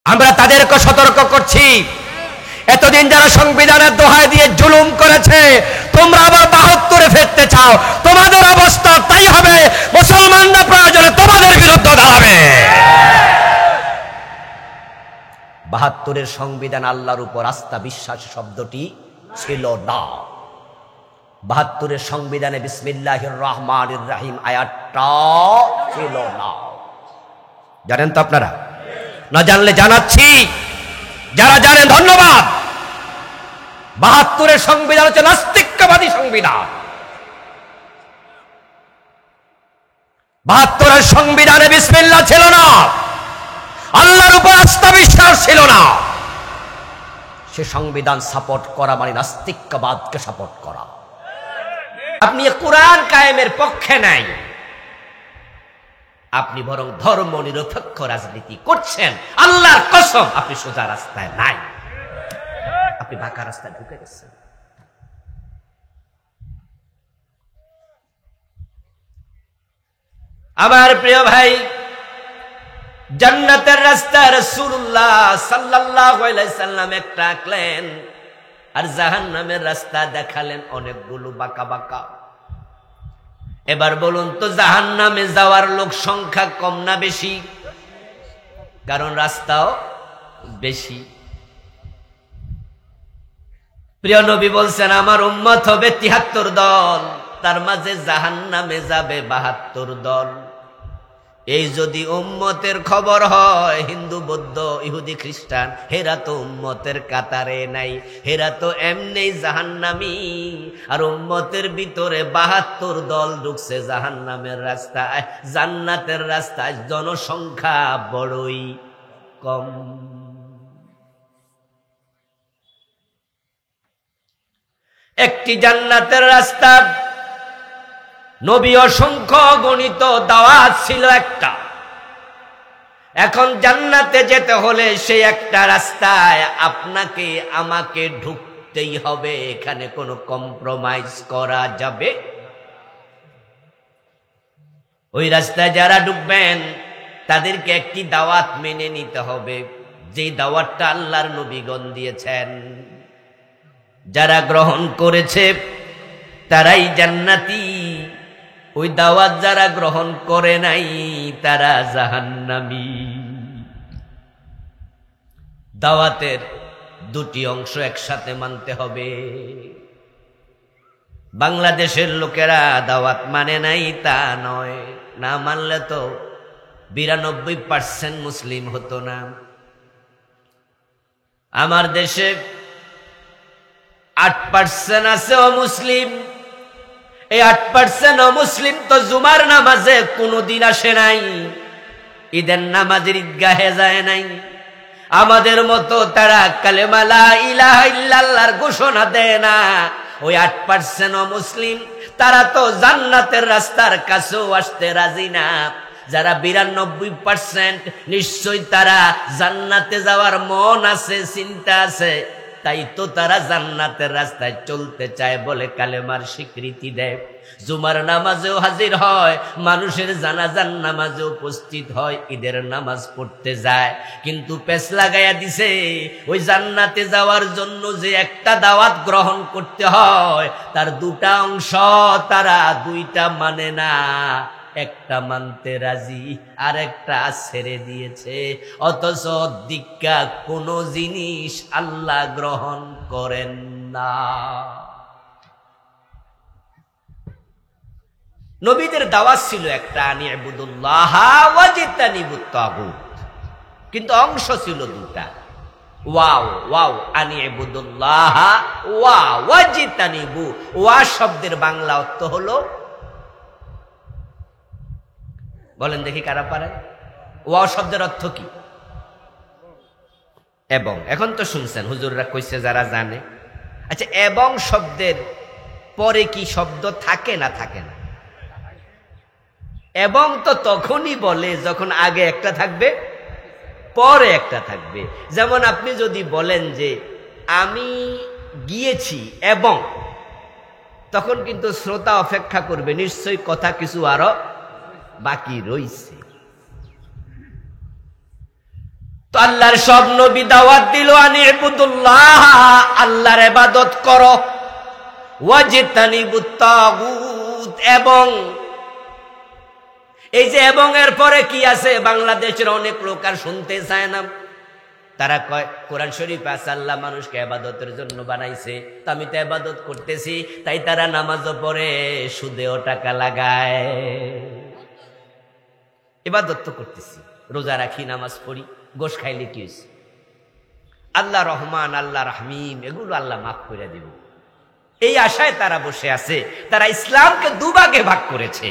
আমরা তাদেরকে সতর্ক করছি, এতদিন যারা সংবিধানের দোহাই দিয়ে জুলুম করেছে, তোমরা আবার ৭২-এ ফিরতে চাও, তোমাদের অবস্থা তাই হবে। মুসলমানরা প্রয়োজনে তোমাদের বিরুদ্ধে দাঁড়াবে। ৭২-এর সংবিধান আল্লাহর উপর আস্থা বিশ্বাস শব্দটি ছিল না। ৭২-এর সংবিধানে বিসমিল্লাহির রহমানির রহিম আয়াতটা ছিল না। জানেন তো আপনারা? না জানলে জানাচ্ছি, যারা জানেন ধন্যবাদ। ৭২-এর সংবিধান হচ্ছে নাস্তিকবাদী সংবিধান। ৭২-এর সংবিধানে বিসমিল্লাহ ছিল না, আল্লাহর উপর আস্থা বিশ্বাস ছিল না। সে সংবিধান সাপোর্ট করা মানে নাস্তিকবাদকে সাপোর্ট করা। আপনি কোরআন কায়েমের পক্ষে নাই, আপনি বরং ধর্ম নিরপেক্ষ রাজনীতি করছেন। আল্লাহর কসম আপনি সোজা রাস্তায় নাই, আপনি বাঁকা রাস্তায় ঢুকে গেছেন। আমার প্রিয় ভাই, জান্নাতের রাস্তা রাসূলুল্লাহ সাল্লাল্লাহু আলাইহি সাল্লাম একটা আঁকলেন, আর জাহান্নামের রাস্তা দেখালেন অনেকগুলো বাঁকা বাঁকা। এবার বলুন তো, জাহান্নামে যাওয়ার লোক সংখ্যা কম না বেশি? কারণ রাস্তাও বেশি। প্রিয় নবী বলছেন, আমার উম্মত হবে ৭৩ দল, তার মাঝে জাহান্নামে যাবে ৭২ দল। এই যদি উম্মতের খবর হয়, হিন্দু বৌদ্ধ ইহুদি খ্রিস্টান হেরা তো উম্মতের কাতারে নাই, হেরা তো এমনি জাহান্নামী। আর উম্মতের ভিতরে ৭২ দল ঢুকছে জাহান্নামের রাস্তায়। জান্নাতের রাস্তায় জনসংখ্যা বড়ই কম। একটি জান্নাতের রাস্তা, নবী অসংখ্য গণিত দাওয়াত ছিল একটা। এখন জান্নাতে যেতে হলে সেই একটা রাস্তায় আপনাকে আমাকে ঢুকতেই হবে, এখানে কোনো কম্প্রোমাইজ করা যাবে? ওই রাস্তায় যারা ঢুকবেন তাদেরকে একটি দাওয়াত মেনে নিতে হবে, যে দাওয়াতটা আল্লাহর নবীগণ দিয়েছেন। যারা গ্রহণ করেছে তারাই জান্নাতি, ওই দাওয়াত যারা গ্রহণ করে নাই তারা জাহান্নামী। দাওয়াতের দুটি অংশ একসাথে মানতে হবে। বাংলাদেশের লোকেরা দাওয়াত মানে নাই তা নয়, না মানলে তো ৯২% মুসলিম হতো না। আমার দেশে ৮% আছে অমুসলিম। এই ৮% অমুসলিম তো জুমার নামাজে কোনোদিন আসে নাই, ঈদের নামাজের ঈদগাহে যায় নাই। আমাদের মতো তারা কালেমা লা ইলাহা ইল্লাল্লাহর ঘোষণা দেয় না। ওই ৮% অমুসলিম তারা তো জান্নাতের রাস্তার কাছেও আসতে রাজি না। যারা ৯২% নিশ্চয়ই তারা জান্নাতে যাওয়ার মন আছে, চিন্তা আছে, তাই তো তারা জান্নাতের রাস্তায় চলতে চায় বলে কালেমার স্বীকৃতি দেয়। জুমার নামাজেও হাজির হয়, মানুষের জানাজার নামাজে উপস্থিত হয়, ঈদের নামাজ পড়তে যায়। কিন্তু পেছ লাগাইয়া দিছে, ওই জান্নাতে যাওয়ার জন্য যে একটা দাওয়াত গ্রহণ করতে হয় তার দুটা অংশ, তারা দুইটা মানে না, একটা মানতে রাজি আর একটা ছেড়ে দিয়েছে। অথচ দিক্কা কোন জিনিস আল্লাহ গ্রহণ করেন না। নবীদের দাওয়াত ছিল একটা, আনি ইবুদুল্লাহ ওয়াজতানিবুত তাগুত, কিন্তু অংশ ছিল দুটা। ওয়াও ওয়াও আনি ইবুদুল্লাহ ওয়া ওয়াজতানিবু। ওয়া শব্দের বাংলা অর্থ হলো, বলেন দেখি কারা পারে? ওয়া শব্দের অর্থ কি? এবং। এখন তো শুনছেন হুজুররা কইছে যারা জানে। আচ্ছা, এবং শব্দের পরে কি শব্দ থাকে না থাকে না? এবং তো তখনই বলে যখন আগে একটা থাকবে পরে একটা থাকবে। যেমন আপনি যদি বলেন যে আমি গিয়েছি এবং, তখন কিন্তু শ্রোতা অপেক্ষা করবে, নিশ্চয়ই কথা কিছু আরো বাকি রইছে। তো আল্লাহর সব নবী দাওয়াত দিল আনি ইবুদুল্লাহ, আল্লাহর ইবাদত করো, ওয়াজতানিবুত তাগুত, এবং এই যে এবং এর পরে কি আছে, বাংলাদেশের অনেক লোক আর শুনতে চায় না। তারা কয় কোরআন শরীফে আছে আল্লাহ মানুষকে ইবাদতের জন্য বানাইছে, তো আমি তো ইবাদত করতেছি, তাই তারা নামাজও পড়ে, সুদেও টাকা লাগায়। ইবাদত তো করতেছি, রোজা রাখি, নামাজ পড়ি, গোশ খাইলে কি হয়েছে? আল্লাহ রহমান, আল্লাহ রহিম, এগুলো আল্লাহ মাফ করে দিব, এই আশায় তারা বসে আছে। তারা ইসলামকে দুভাগে ভাগ করেছে,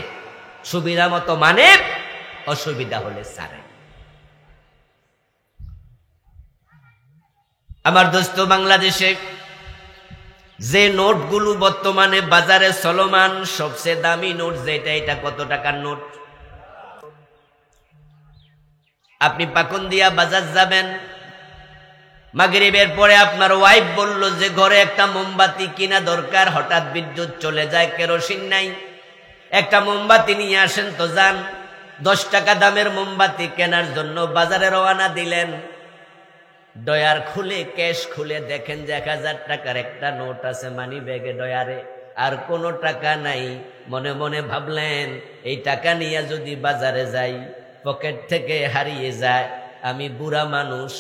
সুবিধা মতো মানে, অসুবিধা হলে সারে। আমার দোস্ত, বাংলাদেশে যে নোটগুলো বর্তমানে বাজারে চলমান, সবচেয়ে দামি নোট যেটা, এটা কত টাকার নোট? আপনি পাকুন্দিয়া বাজার যাবেন, মাগরিবের পরে আপনার ওয়াইফ বলল যে ঘরে একটা মোমবাতি কিনা দরকার, হঠাৎ বিদ্যুৎ চলে যায়, কেরোসিন নাই, একটা মোমবাতি নিয়ে আসেন তো যান। 10 টাকা দামের মোমবাতি কেনার জন্য বাজারে রওনা দিলেন। ডয়ার খুলে, ক্যাশ খুলে দেখেন যে 1000 টাকার একটা নোট আছে মানি ব্যাগে, ডয়ারে আর কোনো টাকা নাই। মনে মনে ভাবলেন এই টাকা নিয়ে যদি বাজারে যাই, পকেট থেকে হারিয়ে যায়, আমি বুড়া মানুষ,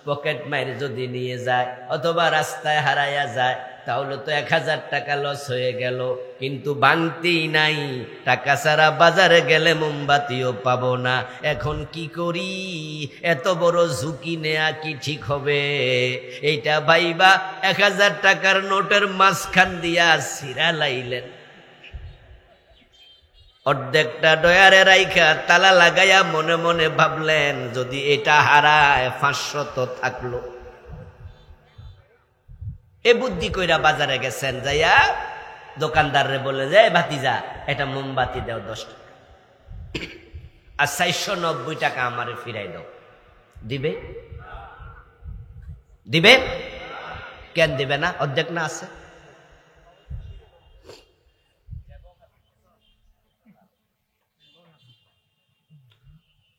পকেট মাইর যদি নিয়ে যায় অথবা রাস্তায় হারাইয়া যায়, তাহলে তো 1000 টাকা লস হয়ে গেল। কিন্তু ভাঙতেই নাই, টাকা ছাড়া বাজারে গেলে মোমবাতিও পাবো না। এখন কি করি? এত বড় ঝুঁকি নেয়া কি ঠিক হবে? এইটা ভাইবা 1000 টাকার নোটের মাঝখান দিয়া ছিঁড়া লাইলেন, অর্ধেকটা ডয়ারে রাইখা তালা লাগাইয়া মনে মনে ভাবলেন যদি এটা হারায় 500 তো থাকলো। এ বুদ্ধি কইরা বাজারে গেছেন, যাইয়া দোকানদাররে বলে যে ভাতিজা এটা মোমবাতি দাও 10 টাকা, আর 490 টাকা আমারে ফিরাই দাও। দিবে? দিবে? কেন দিবে না? অর্ধেক না আছে।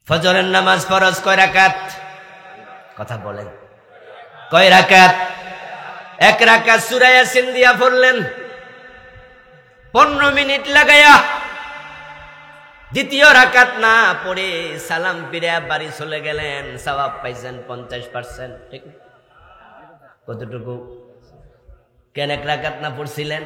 ফজরের নামাজ ফরজ কয় রাকাত? কথা বলেন, কয় রাকাত? 1 রাকাত সূরা ইয়াসিন দিয়া পড়লেন 15 মিনিট লাগায়া। দ্বিতীয় রাকাত না পড়ে সালাম ফিরে বাড়ি চলে গেলেন, সওয়াব পাইছেন 50%। ঠিক কতটুকু? কেন 1 রাকাত না পড়ছিলেন?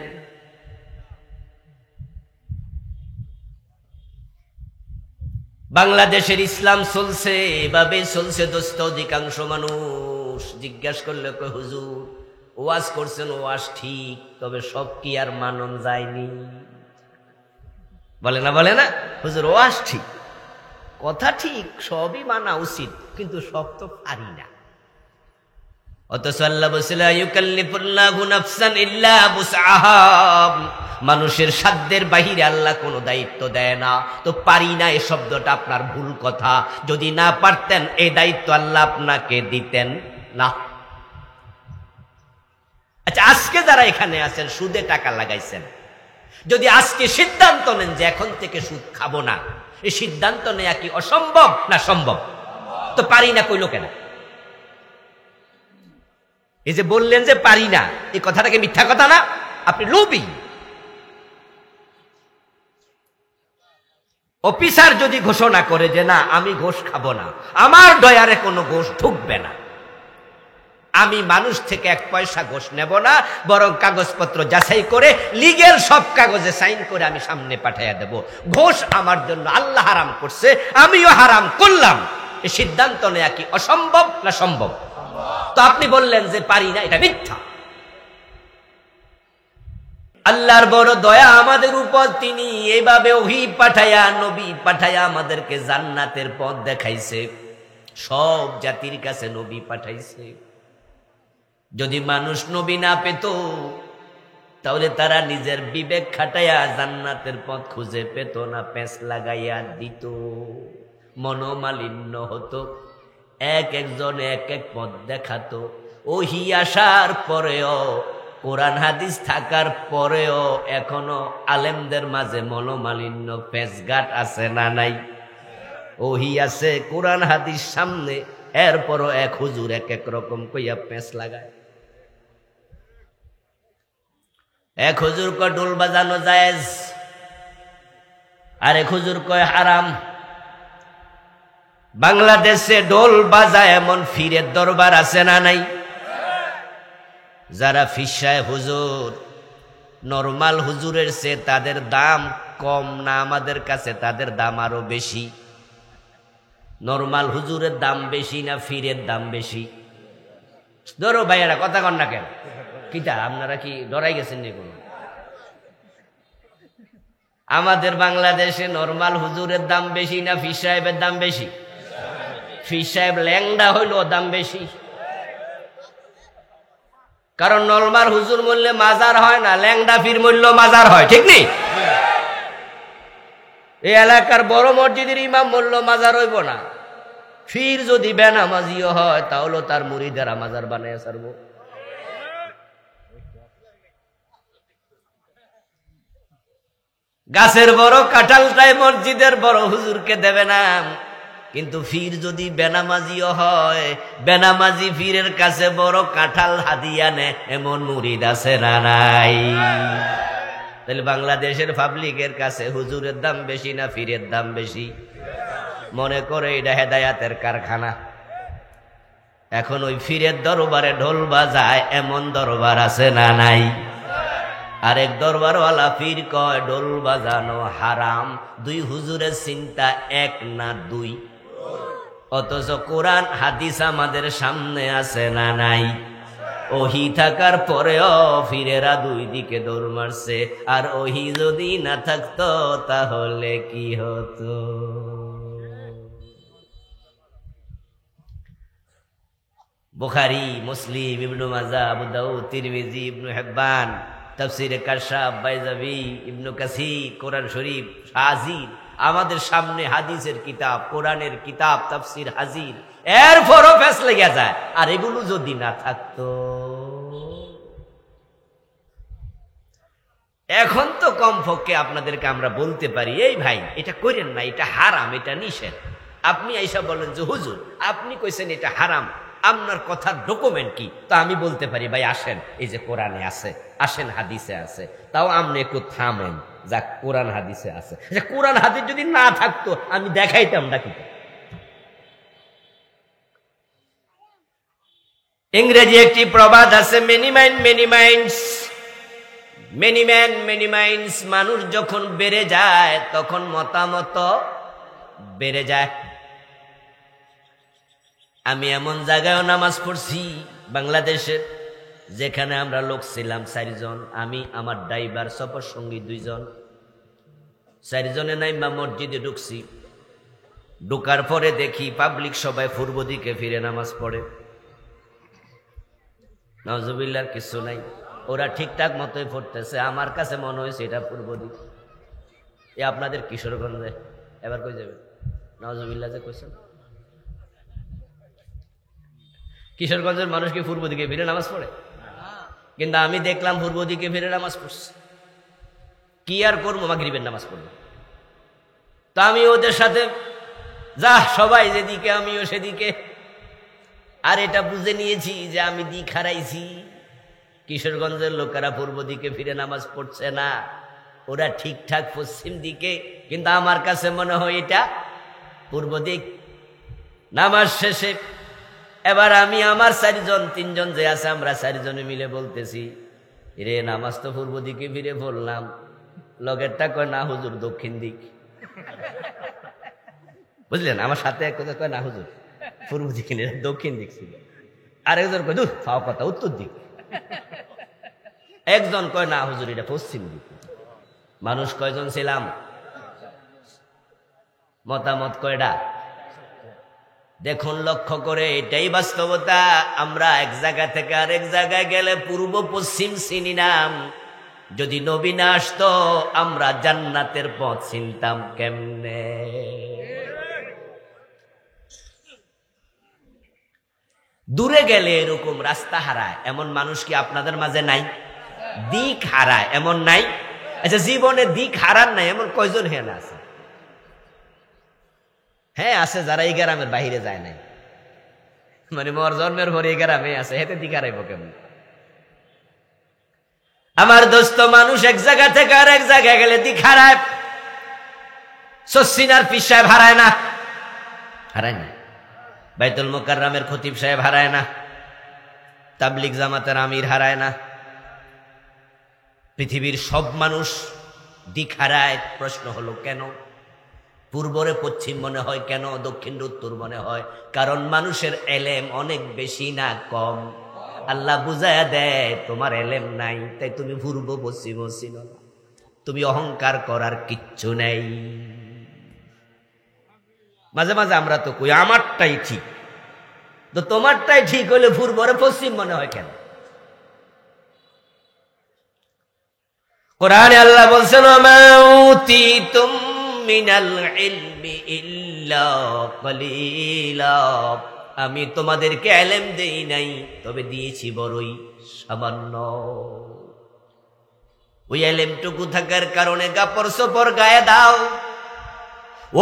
বাংলাদেশের ইসলাম চলছে এভাবে চলছে দোস্ত। অধিকাংশ মানুষ জিজ্ঞাসা করলে কয় হুজুর ওয়াজ করছেন, ওয়াজ ঠিক, তবে সব কি আর মানন যায়নি? বলে না, বলে না হুজুর ওয়াজ ঠিক, কথা ঠিক, সবই মানা উচিত, কিন্তু সব তো পারি না। অথচ আল্লাহ বলেছিল ইউকাল্লিফুল্লাহু নাফসান ইল্লা বুসআহা, মানুষের সাধ্যের বাহিরে আল্লাহ কোনো দায়িত্ব দেয় না। তো পারি না এই শব্দটা আপনার ভুল কথা। যদি না পারতেন এই দায়িত্ব আল্লাহ আপনাকে দিতেন না। আচ্ছা, আজকে যারা এখানে আছেন সুদে টাকা লাগাইছেন, যদি আজকে সিদ্ধান্ত নেন যে এখন থেকে সুদ খাবো না, এই সিদ্ধান্ত নেয়া কি অসম্ভব না সম্ভব? তো পারি না কইলো কেন? এই যে বললেন যে পারি না, এই কথাটাকে মিথ্যা কথা না? আপনি লোভী। অফিসার যদি ঘোষণা করে যে না আমি ঘোষ খাবো না, আমার ডয়ারে কোনো ঘোষ ঢুকবে না, আমি মানুষ থেকে 1 পয়সা ঘোষ নেব না, বরং কাগজপত্র যাচাই করে লিগেল সব কাগজে সাইন করে আমি সামনে পাঠাইয়া দেব। ঘোষ আমার জন্য আল্লাহ হারাম করছে, আমিও হারাম করলাম। এই সিদ্ধান্ত নেয়া কি অসম্ভব না সম্ভব? তো আপনি বললেন যে পারি না, এটা মিথ্যা। আল্লাহর বড় দয়া আমাদের উপর, তিনি এইভাবে ওহী পাঠায়া, নবী পাঠায়া আমাদেরকে জান্নাতের পথ দেখাইছে। সব জাতির কাছে নবী পাঠাইছে। যদি মানুষ নবী না পেত তাহলে তারা নিজের বিবেক খাটাইয়া জান্নাতের পথ খুঁজে পেত না, পেঁচ লাগাইয়া দিত, মনোমালিন্য হতো, একজন এক এক পথ দেখাতো। ওহী আসার পরেও, কোরআন হাদিস থাকার পরেও এখনো আলেমদের মাঝে মনোমালিন্য, পেঁচঘাট আছে না নাই? ওহী আছে, কোরআন হাদিস সামনে, এরপরও এক হুজুর এক এক রকম কইয়া পেঁচ লাগায়। এক হুজুর কয় ঢোল বাজানো জায়েজ, আর এক হুজুর কয় হারাম। বাংলাদেশে ঢোল বাজায় এমন ফিরের দরবার আছে না নাই? যারা ফিসায় হুজুর, নরমাল হুজুরের চেয়ে তাদের দাম কম না? আমাদের কাছে তাদের দাম আরো বেশি। নরমাল হুজুরের দাম বেশি না ফিরের দাম বেশি? ধরো ভাইয়ারা কথা কন না কেন? কিটা আপনারা কি ডরাই গেছেন নি কোনো? আমাদের বাংলাদেশে নরমাল হুজুরের দাম বেশি না ফির সাহেবের দাম বেশি? ফির সাহেব ল্যাংডা হইলো দাম বেশি। কারণ নরমাল হুজুর মূল্যে মাজার হয় না, ল্যাংডা ফির মূল্য মাজার হয়, ঠিক নেই? এই এলাকার বড় মসজিদের ইমাম মূল্য মাজার হইব না। ফির যদি বেনামাজিও হয় তাহলে তার মুরিদেরা মাজার বানায় ছাড়বো। গাছের বড় কাঁঠালটাই মসজিদের বড় হুজুরকে দেবে না, কিন্তু ফির যদি বেনামাজিও হয়, বেনামাজি ফিরের কাছে বড় কাঁঠাল হাদিয়া নেয়, এমন মুরিদ আছে না নাই? তাহলে বাংলাদেশের পাবলিকের কাছে হুজুরের দাম বেশি না ফিরের দাম বেশি? মনে করে এটা হেদায়াতের কারখানা। এখন ওই ফিরের দরবারে ঢোল বাজায় এমন দরবার আছে না নাই? আরেক দরবারওয়ালা ফির কয় ঢোল বাজানো হারাম। দুই হুজুরের চিন্তা এক না দুই, অথচ কোরআন হাদিস আমাদের সামনে আছে না নাই? ওহি থাকার পরেও ফিরেরা দুই দিকে দৌড় মারছে। আর ওহি যদি না থাকতো তাহলে কি হতো? বুখারী, মুসলিম, ইবনে মাজাহ, আবু দাউদ, তিরমিজি, ইবনে হিব্বান, তাফসীরে কাশাফ, বাইজাবি, ইবনে কাসির, কোরআন শরীফ হাজির আমাদের সামনে, হাদিসের কিতাব, কোরআনের কিতাব, তাফসীর হাজির। এরপরও ফেস লেগে যায়। আর এগুলো যদি না থাকতো? এখন তো কমপক্ষে আপনাদেরকে আমরা বলতে পারি, এই ভাই এটা করেন না, এটা হারাম, এটা নিষেধ। আপনি আইসা বলেন যে হুজুর আপনি কইছেন এটা হারাম, আপনার কথার ডকুমেন্ট কি? তো আমি বলতে পারি ভাই আসেন, এই যে কোরআনে আছে, আসেন হাদিসে আছে। তাও আপনি একটু থামেন, যাক কোরআন হাদিসে আছে। কোরআন হাদিস যদি না থাকতো আমি দেখাইতাম না। কি ইংরেজি একটি প্রবাদ আছে, many mind many minds, many man many minds. মানুষ যখন বেড়ে যায় তখন মতামত বেড়ে যায়। আমি এমন জায়গায় নামাজ পড়ছি বাংলাদেশের, যেখানে আমরা লোক ছিলাম 4 জন, আমি, আমার ড্রাইভার, সফর সঙ্গী 2 জন। 4 জনে নাইমা মসজিদে ঢুকছি। ঢুকার পরে দেখি পাবলিক সবাই পূর্ব দিকে ফিরে নামাজ পড়ে। নাউজুবিল্লাহর কিছু নাই, ওরা ঠিকঠাক মতোই পড়তেছে। আমার কাছে মনে হয়েছে এটা পূর্ব দিক। এ আপনাদের কিশোরগঞ্জে এবার কই যাবেন? নাউজুবিল্লাহ যে কইছেন, কিশোরগঞ্জের মানুষ কি পূর্ব দিকে ফিরে নামাজ পড়ে? কিন্তু আমি দেখলাম পূর্ব দিকে ফিরে নামাজ পড়ছে। কি আর করবো, মাগরিবের নামাজ পড়বো। তো আমি ওদের সাথে যা, সবাই যেদিকে আমিও সেদিকে। আর এটা বুঝে নিয়েছি যে আমি দিক হারাইছি। কিশোরগঞ্জের লোকেরা পূর্ব দিকে ফিরে নামাজ পড়ছে না, ওরা ঠিকঠাক পশ্চিম দিকে। কিন্তু আমার কাছে মনে হয় এটা পূর্ব দিক। নামাজ শেষে এবার আমি আমার 4 জন 3 জন যে আছে, আমরা 4 জনে মিলে বলতেছি, রে নামাজ তো পূর্ব দিকে ফিরে পড়লাম। লগেরটা কয় না হুজুর দক্ষিণ দিক। বুঝলেন? আমার সাথে এক কথা কয় না হুজুর পূর্ব দিকে দক্ষিণ দিক ছিল। আরেকজন কয় দূর ফাও কথা, উত্তর দিক। একজন কয় না হুজুর এটা পশ্চিম দিক। মানুষ কয়জন ছিলাম? মতামত কয়টা? দেখুন লক্ষ্য করে, এটাই বাস্তবতা। আমরা এক জায়গা থেকে আরেক জায়গায় গেলে পূর্ব পশ্চিম চিনি নাম। যদি নবী না আসতো আমরা জান্নাতের পথ চিনতাম কেমনে? দূরে গেলে এরকম রাস্তা হারায় এমন মানুষ কি আপনাদের মাঝে নাই? দিক হারায় এমন নাই? আচ্ছা, জীবনে দিক হারান নাই এমন কয়জন হেন আছে? হ্যাঁ আছে, যারা এই গ্রামের বাহিরে যায় নাই। মানে মোর জন্মের পরে গ্রামে আছে, হেতে দিকারাইব কেমন? আমার দোস্ত, মানুষ এক জায়গা থেকে আর এক জায়গায় গেলে দিক হারায়। সসিনার পীর সাহেব হারায় না, হারায় না। বাইতুল মুকাররমের খতিব সাহেব হারায় না, তাবলিগ জামাতের আমির হারায় না। পৃথিবীর সব মানুষ দিক হারায়। প্রশ্ন হলো কেন? পূর্বরে পশ্চিম মনে হয় কেন, দক্ষিণ উত্তর মনে হয়? কারণ মানুষের এলেম অনেক বেশি না কম? আল্লাহ বুঝায়া দেয় তোমার এলেম নাই, তাই তুমি পূর্ব পশ্চিম চিনো না, তুমি অহংকার করার কিচ্ছু নেই। মাঝে মাঝে আমরা তো কই আমারটাই ঠিক, তো তোমারটাই ঠিক হলে পূর্বরে পশ্চিম মনে হয় কেন? কোরআনে আল্লাহ বলছেন, মা উতিতুম মিনাল ইলমি ইল্লা কলিলা, আমি তোমাদেরকে এলেম দেই নাই, তবে দিয়েছি বড়ই সামান্য। ওই এলেমটুকু থাকার কারণে কাপড় চোপড় গায়ে দাও।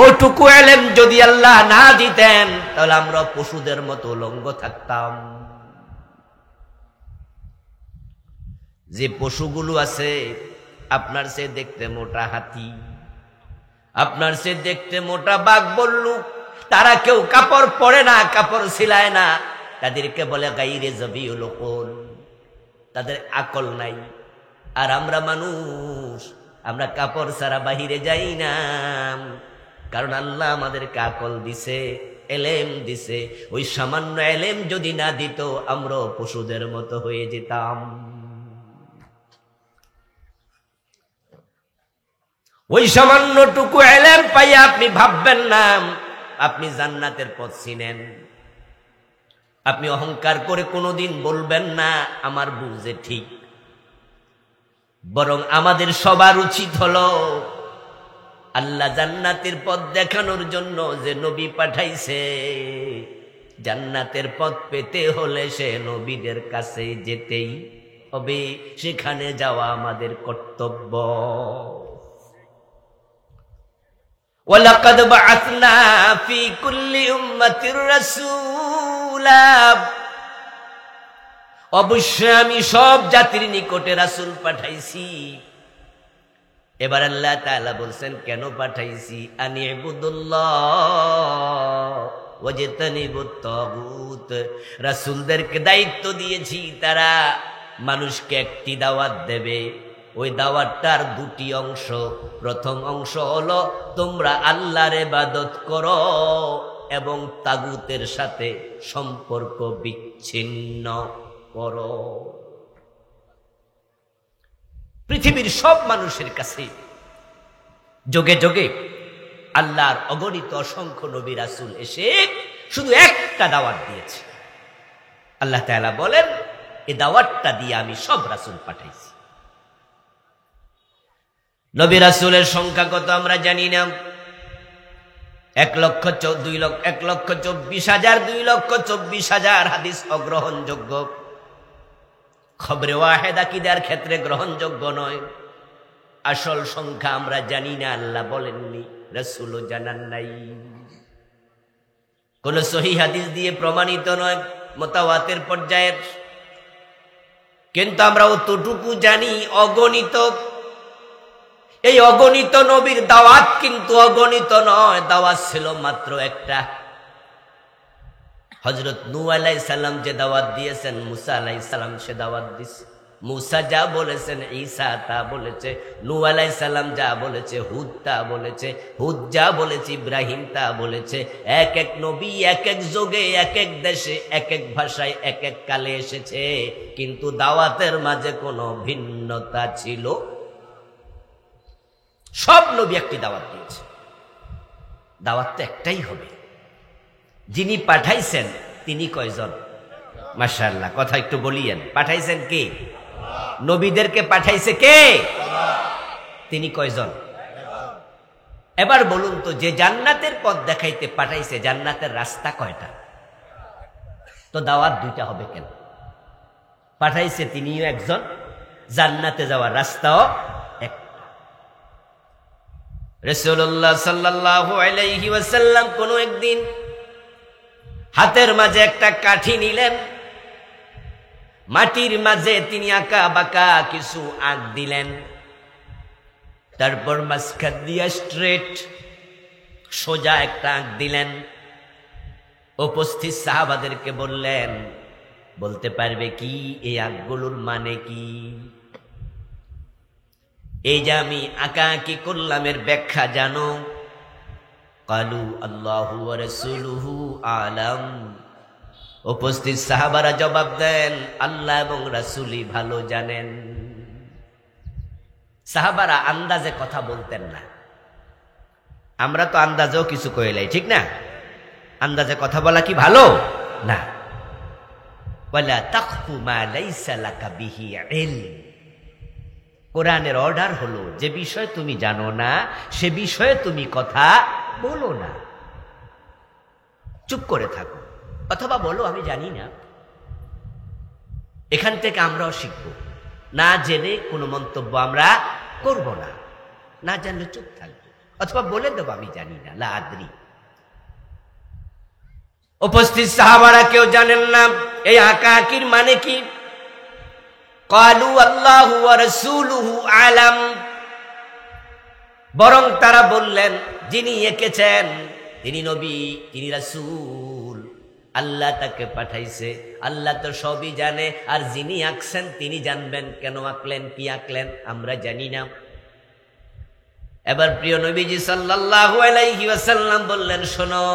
ওটুকু এলেম যদি আল্লাহ না দিতেন তাহলে আমরা পশুদের মতো উলঙ্গ থাকতাম। যে পশুগুলো আছে, আপনার সে দেখতে মোটা হাতি, আপনার সে দেখতে মোটা বাঘ বল্লুক, তারা কেউ কাপড় পরে না, কাপড় সিলায় না, তাদেরকে বলে গাইরে জবিউল উকুল, তাদের আকল নাই। আর আমরা মানুষ, আমরা কাপড় ছাড়া বাহিরে যাই না, কারণ আল্লাহ আমাদেরকে আকল দিছে, এলেম দিছে। ওই সামান্য এলেম যদি না দিত আমরা পশুদের মতো হয়ে যেতাম। ওই সামান্যটুকু এলেম পাইয়া আপনি ভাববেন না আপনি জান্নাতের পথ চিনেন। আপনি অহংকার করে কোনোদিন বলবেন না আমার বুঝে ঠিক। বরং আমাদের সবার উচিত হলো আল্লাহ জান্নাতের পথ দেখানোর জন্য যে নবী পাঠাইছে, জান্নাতের পথ পেতে হলে সে নবীদের কাছে যেতেই হবে, সেখানে যাওয়া আমাদের কর্তব্য। ওয়ালাকাদ বাআসনা ফি কুল্লি উম্মাতির রাসূলা, অবশ্যই আমি সব জাতির নিকটে রাসূল পাঠাইছি। এবার আল্লাহ তাআলা বলছেন কেন পাঠাইছি? আনিবুদুল্লাহ ওয়াজতানিবুত তাগুত। রাসূলদেরকে দায়িত্ব দিয়েছি, তারা মানুষকে একটি দাওয়াত দেবে। ওই দাওয়াতটার দুটি অংশ। প্রথম অংশ হলো তোমরা আল্লাহর ইবাদত করো এবং তাগুতের সাথে সম্পর্ক বিচ্ছিন্ন করো। পৃথিবীর সব মানুষের কাছে যোগে যোগে আল্লাহর অগণিত অসংখ্য নবী রাসূল এসে শুধু একটা দাওয়াত দিয়েছে। আল্লাহ তাআলা বলেন এই দাওয়াতটা দিয়ে আমি সব রাসূল পাঠাইছি। নবী রাসূলের সংখ্যা কত আমরা জানি না। 1,24,000 2,24,000 হাদিস অগ্রহণযোগ্য। খবরে ওয়াহেদ আকীদার ক্ষেত্রে গ্রহণযোগ্য নয়। আসল সংখ্যা আমরা জানি না, আল্লাহ বলেননি, রাসূলও জানান নাই। কোন সহিহ হাদিস দিয়ে প্রমাণিত নয়, মুতাওয়াতির পর্যায়ের। কিন্তু আমরা অতটুকু জানি অগণিত। এই অগণিত নবীর দাওয়াত কিন্তু অগণিত নয়, দাওয়াত ছিল মাত্র একটা। হযরত নূহ আলাইহিস সালাম যে দাওয়াত দিয়েছেন, মুসা আলাইহিস সালাম সে দাওয়াত দিয়েছে। মুসা যা বলেছেন ঈসা তা বলেছে, নূহ আলাইহিস সালাম যা বলেছে হুদ তা বলেছে, হুদ যা বলেছে ইব্রাহিম তা বলেছে। এক এক নবী এক এক যুগে এক এক দেশে এক এক ভাষায় এক এক কালে এসেছে, কিন্তু দাওয়াতের মাঝে কোনো ভিন্নতা ছিল। সব নবী একটি দাওয়াত দিয়েছে, দাওয়াত তো একটাই হবে। যিনি পাঠাইছেন তিনি কয়জন? মাশাআল্লাহ, কথা একটু বলিয়েন। পাঠাইছেন কে? নবীদেরকে পাঠাইছে কে? তিনি কয়জন? এবার বলুন তো, যে জান্নাতের পথ দেখাইতে পাঠাইছে, জান্নাতের রাস্তা কয়টা? তো দাওয়াত দুইটা হবে কেন? পাঠাইছে তিনিও একজন, জান্নাতে যাওয়ার রাস্তাও একটা। রাসূলুল্লাহ সাল্লাল্লাহু আলাইহি ওয়াসাল্লাম কোন একদিন হাতের মাঝে একটা কাঠি নিলেন, মাটির মাঝে তিনি আঁকা বাঁকা কিছু আঁক দিলেন, তারপর মাঝখান দিয়া স্ট্রেট সোজা একটা আঁক দিলেন। উপস্থিত সাহাবাদেরকে বললেন, বলতে পারবে কি এই আঁকগুলোর মানে কি? এই যে আমি আঁকাআঁকি করলাম এর ব্যাখ্যা জানো? কালু আল্লাহু ওয়া রাসূলুহু আলাম। উপস্থিত সাহাবারা জবাব দেন, আল্লাহ এবং রাসূলই ভালো জানেন। সাহাবারা আন্দাজে কথা বলতেন না। আমরা তো আন্দাজেও কিছু কইলাই, ঠিক না? আন্দাজে কথা বলা কি ভালো না? ওয়ালা তাকফু মা লাইসা লাকা বিহি ইলম। কোরআনের অর্ডার হলো, যে বিষয় তুমি জানো না সে বিষয়ে তুমি কথা বলো না, চুপ করে থাকো, অথবা বলো আমি জানি না। এখান থেকে আমরাও শিখব, না জেনে কোনো মন্তব্য আমরা করব না, না জানলে চুপ থাকবো, অথবা বলে দেবো আমি জানি না, লা আদরি। উপস্থিত সাহাবারা কেউ জানেন না এই আঁকাআঁকির মানে কি। কালু আল্লাহু ওয়া রাসূলুহু আলাম। বরং তারা বললেন, যিনি এঁকেছেন তিনি নবী, তিনি রাসূল, আল্লাহ তাকে পাঠাইছে, আল্লাহ তো সবই জানে। আর যিনি আঁকছেন তিনি জানবেন কেন আঁকলেন, কি আঁকলেন, আমরা জানি না। এবার প্রিয় নবীজি সাল্লাল্লাহু আলাইহি ওয়াসাল্লাম বললেন, শোনো,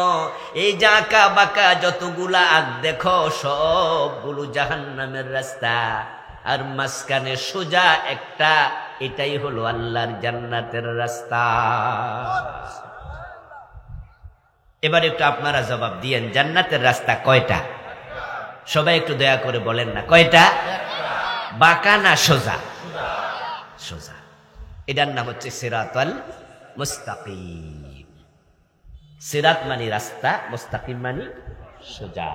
এই যে আঁকা বাঁকা যতগুলা আঁক দেখো সবগুলো জাহান্নামের রাস্তা, আর মাঝখানে সোজা একটা, এটাই হলো আল্লাহর জান্নাতের রাস্তা। এবার একটু আপনারা জবাব দিয়েন, জান্নাতের রাস্তা কয়টা? সবাই একটু দয়া করে বলেন না, কয়টা? বাঁকা না সোজা? সোজা। এটার নাম হচ্ছে সিরাতাল মুস্তাকিম। সিরাত মানে রাস্তা, মুস্তাকিম মানে সোজা।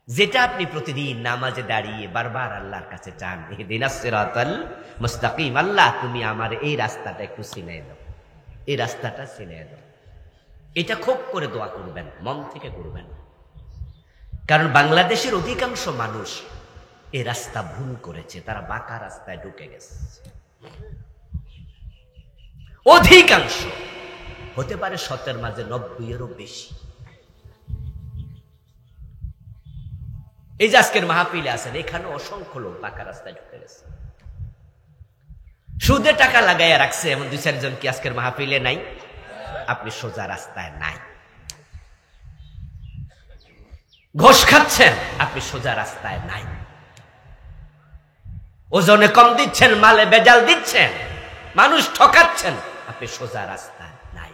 যেটা আপনি প্রতিদিন নামাজে দাঁড়িয়ে বারবার আল্লাহর কাছে চান, ইহদিনাস সিরাতাল মুস্তাকিম, আল্লাহ তুমি আমার এই রাস্তাটা একটু চিনিয়ে দাও, এই রাস্তাটা চিনিয়ে দাও। এটা খুব করে দোয়া করবেন, মন থেকে করবেন। কারণ বাংলাদেশের অধিকাংশ মানুষ এই রাস্তা ভুল করেছে, তারা বাঁকা রাস্তায় ঢুকে গেছে। অধিকাংশ, হতে পারে ১০০ মাঝে ৯০-এরও বেশি। এই যে আজকের মাহফিলে আছেন, এখানে অসংখ্য লোক বাঁকা রাস্তায় ঢুকে গেছে, সুদে টাকা লাগাইয়া রাখছে, এমন ২-৪ জন কি আজকের মাহফিলে নাই? আপনি সোজা রাস্তায় নাই। ঘোষ খাচ্ছেন, আপনি সোজা রাস্তায় নাই। ওজনে কম দিচ্ছেন, মালে বেজাল দিচ্ছেন, মানুষ ঠকাচ্ছেন, আপনি সোজা রাস্তায় নাই।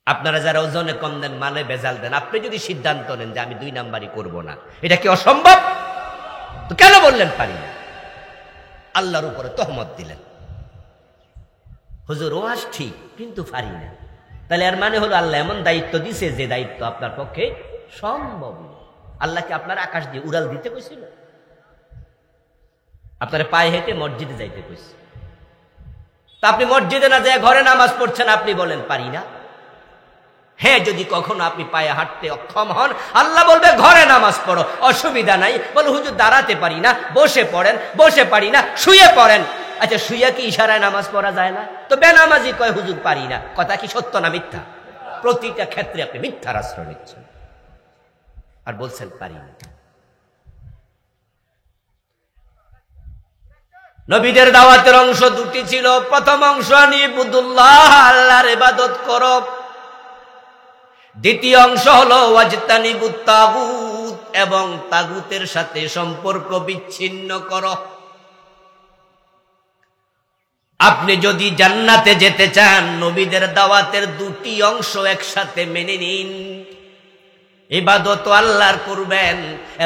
আপনারা যারা ওজনে কম দেন, মালে বেজাল দেন, আপনি যদি সিদ্ধান্ত নেন যে আমি ২ নাম্বারই করব না, এটা কি অসম্ভব? তো কেন বললেন পারি না? আল্লাহর উপরে তহমত দিলেন, হুজুর ওয়াজ ঠিক কিন্তু পারি না। তাহলে এর মানে হলো আল্লাহ এমন দায়িত্ব দিছে যে দায়িত্ব আপনার পক্ষে সম্ভব না। আল্লাহকে আপনার আকাশ দিয়ে উড়াল দিতে কইছিল? আপনার পায়ে হেঁটে মসজিদে যাইতে কইছে, তা আপনি মসজিদে না যায় ঘরে নামাজ পড়ছেন, আপনি বলেন পারি না? হ্যাঁ, যদি কখনো আপনি পায়ে হাঁটতে অক্ষম হন, আল্লাহ বলবে ঘরে নামাজ পড়ো, অসুবিধা নাই। বলে হুজুর দাঁড়াতে পারি না, বসে পড়েন, বসে পারি না, শুয়ে পড়েন। আচ্ছা, শুয়ে কি ইশারায় নামাজ পড়া যায় না? তো বেনামাজি কয় হুজুর পারি না, কথা কি সত্য না মিথ্যা? প্রতিটা ক্ষেত্রে আপনি মিথ্যার আশ্রয় নিচ্ছেন আর বলছেন পারি না। নবীদের দাওয়াতের অংশ দুটি ছিল। প্রথম অংশ নিবুদুল্লাহ, আল্লাহর ইবাদত করো। দ্বিতীয় অংশ হলো ওয়াজতানিবুত তাগুত, এবং তাগুতের সাথে সম্পর্ক বিচ্ছিন্ন করো। আপনি যদি জান্নাতে যেতে চান, নবীদের দাওয়াতের দুটি অংশ একসাথে মেনে নিন। ইবাদত আল্লাহর করবেন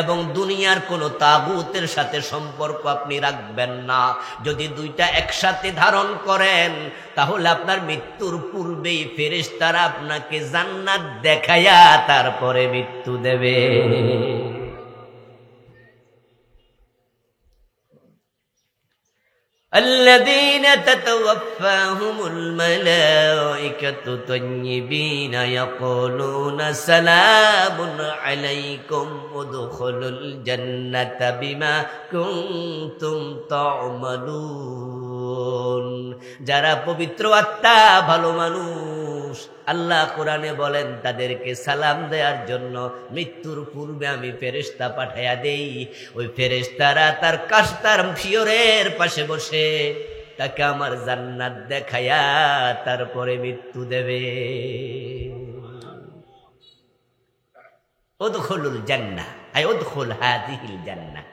এবং দুনিয়ার কোন তাগুতের সাথে সম্পর্ক আপনি রাখবেন না। যদি দুইটা একসাথে ধারণ করেন, তাহলে আপনার মৃত্যুর পূর্বেই ফেরেশতারা আপনাকে জান্নাত দেখাইয়া তারপরে মৃত্যু দেবে। الذين تتوفاهم الملائكة طيبين يقولون سلام عليكم ادخلوا الجنة بما كنتم تعملون যারা পবিত্র আত্মা ভালো মানুষ আল্লাহ কোরআনে বলেন তাদেরকে সালাম দেওয়ার জন্য মৃত্যুর পূর্বে আমি ফেরেশতা পাঠাইয়া দেই। ওই ফেরেশতারা তার কাশতার ফিয়রের পাশে বসে তাকে আমার জান্নাত দেখাইয়া তারপরে মৃত্যু দেবে। উদখুলুল জান্নাহ আই উদখুল হাযিহিল জান্নাহ।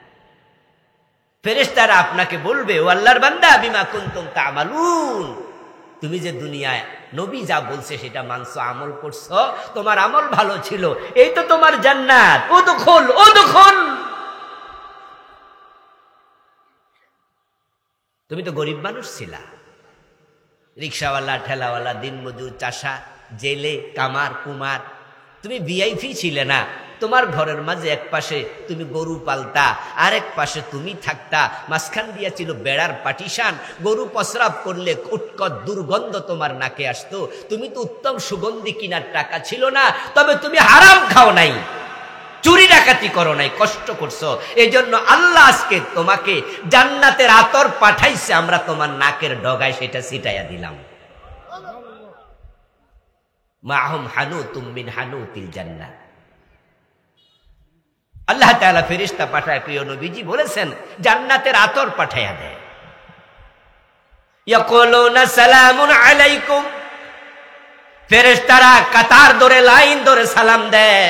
ফেরেশতারা আপনাকে বলবে, ও আল্লাহর বান্দা, বিমা কুনতুম তা'মালুন, তুমি যে দুনিয়ায় নবী যা বলছে সেটা মানছো, আমল করছো, তোমার আমল ভালো ছিল, এই তো তোমার জান্নাত। উদখুল উদখুল। তুমি তো গরিব মানুষ ছিলা, রিকশাওয়ালা, ঠেলাওয়ালা, দিনমজুর, চাষা, জেলে, কামার, কুমার। তুমি ভিআইপি ছিলে না। তোমার ঘরের মাঝে এক পাশে তুমি গরু পালতা, আরেক পাশে তুমি থাকতা, মাঝখান দিয়া ছিল বেড়ার পাটিশান। গরু প্রস্রাব করলে খুটকট দুর্গন্ধ তোমার নাকে আসতো। তুমি তো উত্তম সুগন্ধি কিনার টাকা ছিল না, তবে তুমি হারাম খাও নাই, চুরি ডাকাতি করো নাই, কষ্ট করছো। এই জন্য আল্লাহ আজকে তোমাকে জান্নাতের আতর পাঠাইছে, আমরা তোমার নাকের ডগায় সেটা ছিটাইয়া দিলাম। মাহুম হানুতুম মিন হানুতিল জান্নাহ। আল্লাহ তাআলা ফেরেশতা পাঠায়, প্রিয় নবীজি বলেছেন জান্নাতের আতর পাঠাইয়া দেয়। ইয়াকুলুনা সালামুন আলাইকুম, ফেরেশতারা কাতার ধরে লাইন ধরে সালাম দেয়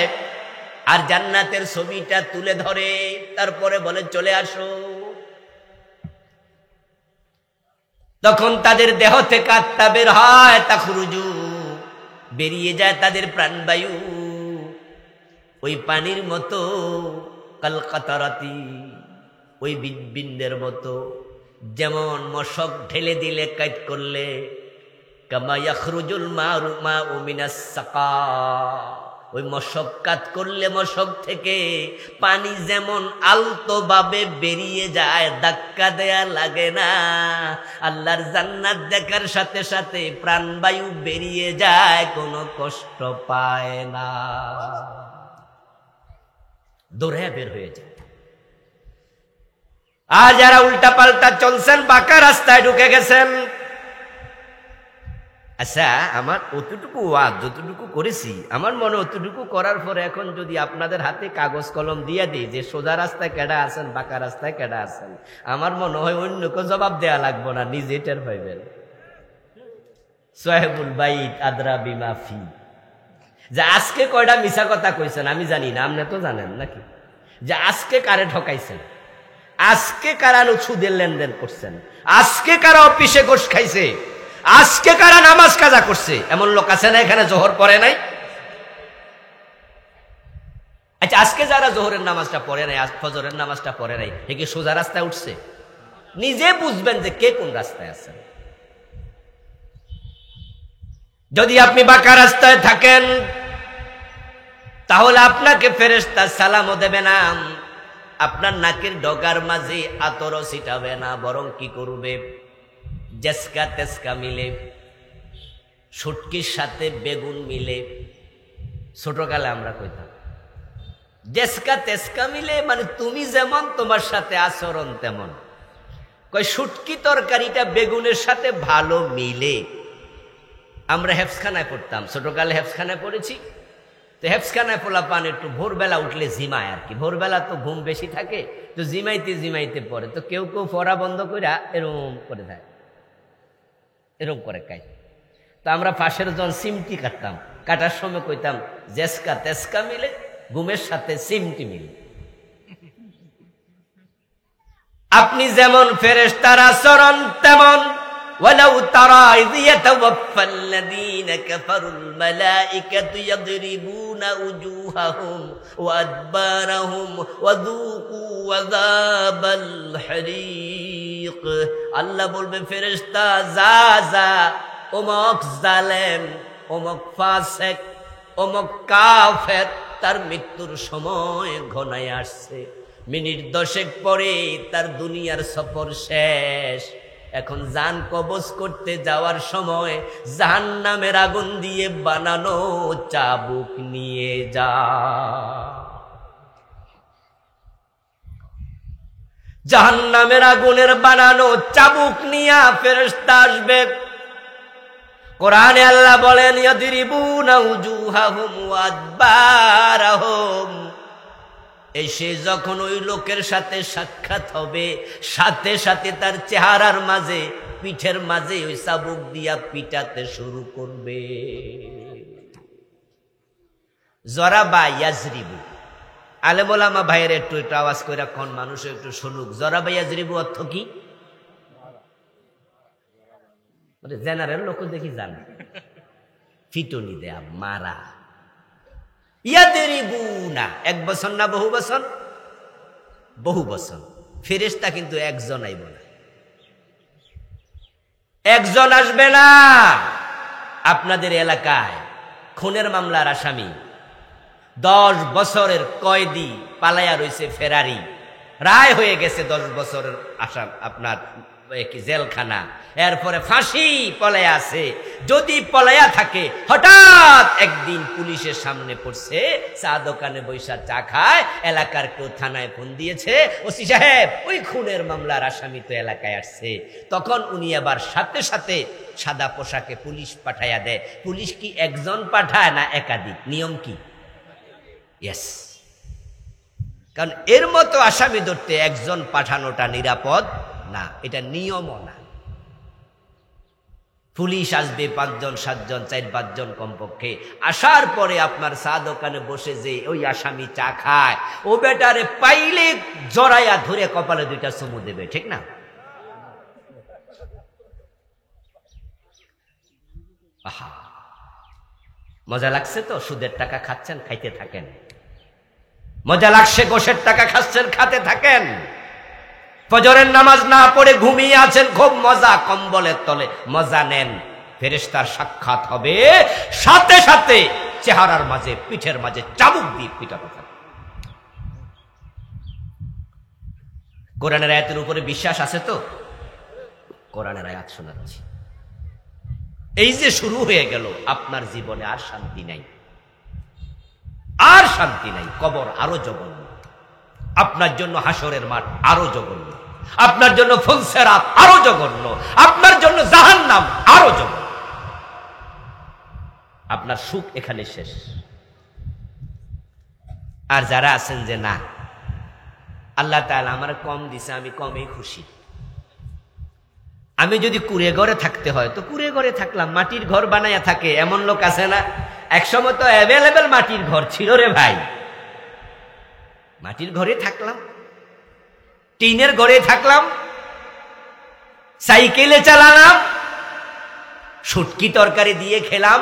আর জান্নাতের ছবিটা তুলে ধরে, তারপরে বলে চলে আসো। তখন তাদের দেহ থেকে আত্মা বের হয়, তাখরুজু, বেরিয়ে যায় তাদের প্রাণবায়ু ওই পানির মতো, কালকাতারাতি, ওই বিন্দুর মতো। যেমন মশক ঢেলে দিলে কাইত করলে, কামা ইয়াখরুজুল মাউ মিনাস সাকা, ওই মশক কাত করলে মশক থেকে পানি যেমন আলতো ভাবে বেরিয়ে যায়, ধাক্কা দেয়া লাগে না। আল্লাহর জান্নাত দেখার সাথে সাথে প্রাণবায়ু বেরিয়ে যায়, কোনো কষ্ট পায় না, দৌড়ে বের হয়ে যায়। আর যারা উল্টা পাল্টা চলছেন, বাঁকা রাস্তায় ঢুকে গেছেন, আচ্ছা আমার অতটুকু ওয়াজ যতটুকু করেছি, আমার মনে অতটুকু করার পরে এখন যদি আপনাদের হাতে কাগজ কলম দিয়ে দিই যে সোজা রাস্তায় কেডা আছেন, বাঁকা রাস্তায় কেডা আছেন, আমার মনে হয় অন্য কেউ জবাব দেয়া লাগবো না, নিজে টের পাইবেন। সাহেবুল বাইত আদরা বিমা ফি, যে আজকে কয়টা মিছা কথা কইছেন আমি জানি না, আপনি তো জানেন নাকি, যে আজকে কারে ঠকাইছেন, আজকে কারা সুদের লেনদেন করছেন, আজকে কারা অফিসে ঘোষ খাইছে, আজকে কারা নামাজ কাজা করছে। এমন লোক আছে না এখানে জোহর পড়ে নাই? আচ্ছা আজকে যারা জোহরের নামাজটা পড়ে নাই, ফজরের নামাজটা পড়ে নাই, এ কি সোজা রাস্তায় উঠছে? নিজে বুঝবেন যে কে কোন রাস্তায় আছেন। যদি আপনি বাঁকা রাস্তায় থাকেন তাহলে আপনাকে ফেরেশতা সালামও দেবে না, আপনার নাকের ডগার মাঝে আতরও ছিটাবে না, বরং কি করবে, জেসকা তেসকা মিলে, শুটকির সাথে বেগুন মিলে, ছোটকালে আমরা কইতাম জেসকা তেসকা মিলে, মানে তুমি যেমন তোমার সাথে আচরণ তেমন। কই শুটকি তরকারিটা বেগুনের সাথে ভালো মিলে। আমরা হেফসখানায় পড়তাম, ছোটকালে হেফসখানায় পড়েছি। তো হেফসখানায় পোলা পান একটু ভোরবেলা উঠলে জিমায় আর কি, ভোরবেলা তো ঘুম বেশি থাকে, তো জিমাইতে জিমাইতে পড়ে। তো কেউ কেউ পড়া বন্ধ করে এরকম করে থাকে, এরকম করে খাই। তো আমরা পাশের জন সিমটি কাটতাম, কাটার সময় কইতাম জেসকা তেসকা মিলে, ঘুমের সাথে সিমটি মিলে। আপনি যেমন ফেরেশতার আচরণ তেমন। ওয়ালাউ তারা ইয ইয়াতাওয়াফাল্লাযীনা কাফারুল মালাইকাতু ইয়াদরিবুনা উজুহাহুম ওয়া আদবারাহুম ওয়া যুকু আযাবাল হারিক। আল্লাহ বলবে ফেরেশতা যা যা, অমুক জালেম, অমুক ফাসিক, অমুক কাফের, তার মৃত্যুর সময় ঘনায় আসছে, মিনিট 10 পরে তার দুনিয়ার সফর শেষ। এখন জান কবজ করতে যাওয়ার সময় জাহান্নামের আগুন দিয়ে বানানো চাবুক নিয়ে যা। জাহান্নামের আগুনের বানানো চাবুক নিয়ে ফেরেশতা আসবে। কোরআনে আল্লাহ বলেন ইয়াদরিবুনা উজুহাহুম ওয়া আদবারাহুম, এসে যখন ওই লোকের সাথে সাক্ষাৎ হবে সাথে সাথে তার চেহারার মাঝে পিঠের মাঝে ওই চাবুক দিয়া পিটাতে শুরু করবে। জরাবা ইয়াজরিবু, আলেম ওলামা ভাইয়ের একটু আওয়াজ কইরা কোন মানুষ একটু শুনুক। জরাবা ইয়াজরিবু অর্থ কি? জেনারেল লোক দেখি জানে, ফিটনি দেয়া, মারা। ইয়াদরিবুনা এক বছর না বহু বছর? বহু বছর। ফেরেশতা কিন্তু একজন আইব না, একজন আসবে না। আপনাদের এলাকায় খুনের মামলার আসামি 10 বছরের কয়েদি পালায়া রয়েছে ফেরারি, রায় হয়ে গেছে 10 বছরের আসাম আপনার জেলখানা, এরপরে ফাঁসি পলায়া আছে। যদি পলায়া থাকে হঠাৎ একদিন পুলিশের সামনে পড়ছে, চা দোকানে বৈশা চা খায়, এলাকার কেউ থানায় ফোন দিয়েছে, ওসি সাহেব ওই খুনের মামলার আসামি তো এলাকায় আসছে। তখন উনি আবার সাথে সাথে সাদা পোশাকে পুলিশ পাঠাইয়া দেয়। পুলিশ কি একজন পাঠায় না একাধিক? নিয়ম কি? ইয়েস, কারণ এর মতো আসামি ধরতে একজন পাঠানোটা নিরাপদ না, এটা নিয়মও না। পুলিশ আসবে 5 জন 7 জন 4-5 জন কমপক্ষে। আসার পরে আপনার চা দোকানে বসে যে ওই আসামি চা খায়, ও বেটারে পাইলে জড়াইয়া ধরে কপালে 2টা চুমু দেবে, ঠিক না? আহা, মজা লাগছে তো? সুদের টাকা খাচ্ছেন, খাইতে থাকেন। মজা লাগছে, গোশের টাকা খাচ্ছেন, খাতে থাকেন। ফজরের নামাজ না পড়ে ঘুমিয়ে আছেন, খুব মজা, কম্বলের তলে মজা নেন। ফেরেশতার সাক্ষাৎ হবে, সাথে সাথে চেহারার মাঝে পিঠের মাঝে চাবুক দিয়ে পিটাতে থাকে। কোরআনের আয়াতের উপরে বিশ্বাস আছে তো? কোরআনের আয়াত শোনাচ্ছি। এই যে শুরু হয়ে গেল, আপনার জীবনে আর শান্তি নাই, আর শান্তি নাই। কবর আরো জঘন্য, আপনার জন্য হাসরের মাঠ আরো জঘন্য, আপনার জন্য ফুলসেরাত আরো জঘন্য, আপনার জন্য জাহান্নাম আরো জঘন্য। আপনার সুখ এখানে শেষ। আর যারা আছেন যে না, আল্লাহ তাআলা আমার কম দিছে, আমি কমেই খুশি, আমি যদি কুড়ে ঘরে থাকতে হয় তো কুড়ে ঘরে থাকলাম, মাটির ঘর বানায়া থাকে, এমন লোক আছে না? একসময় তো অ্যাভেলেবেল মাটির ঘর ছিল রে ভাই, মাটির ঘরে থাকলাম, টিনের ঘরে থাকলাম, সাইকেলে চালালাম, শুটকি তরকারি দিয়ে খেলাম।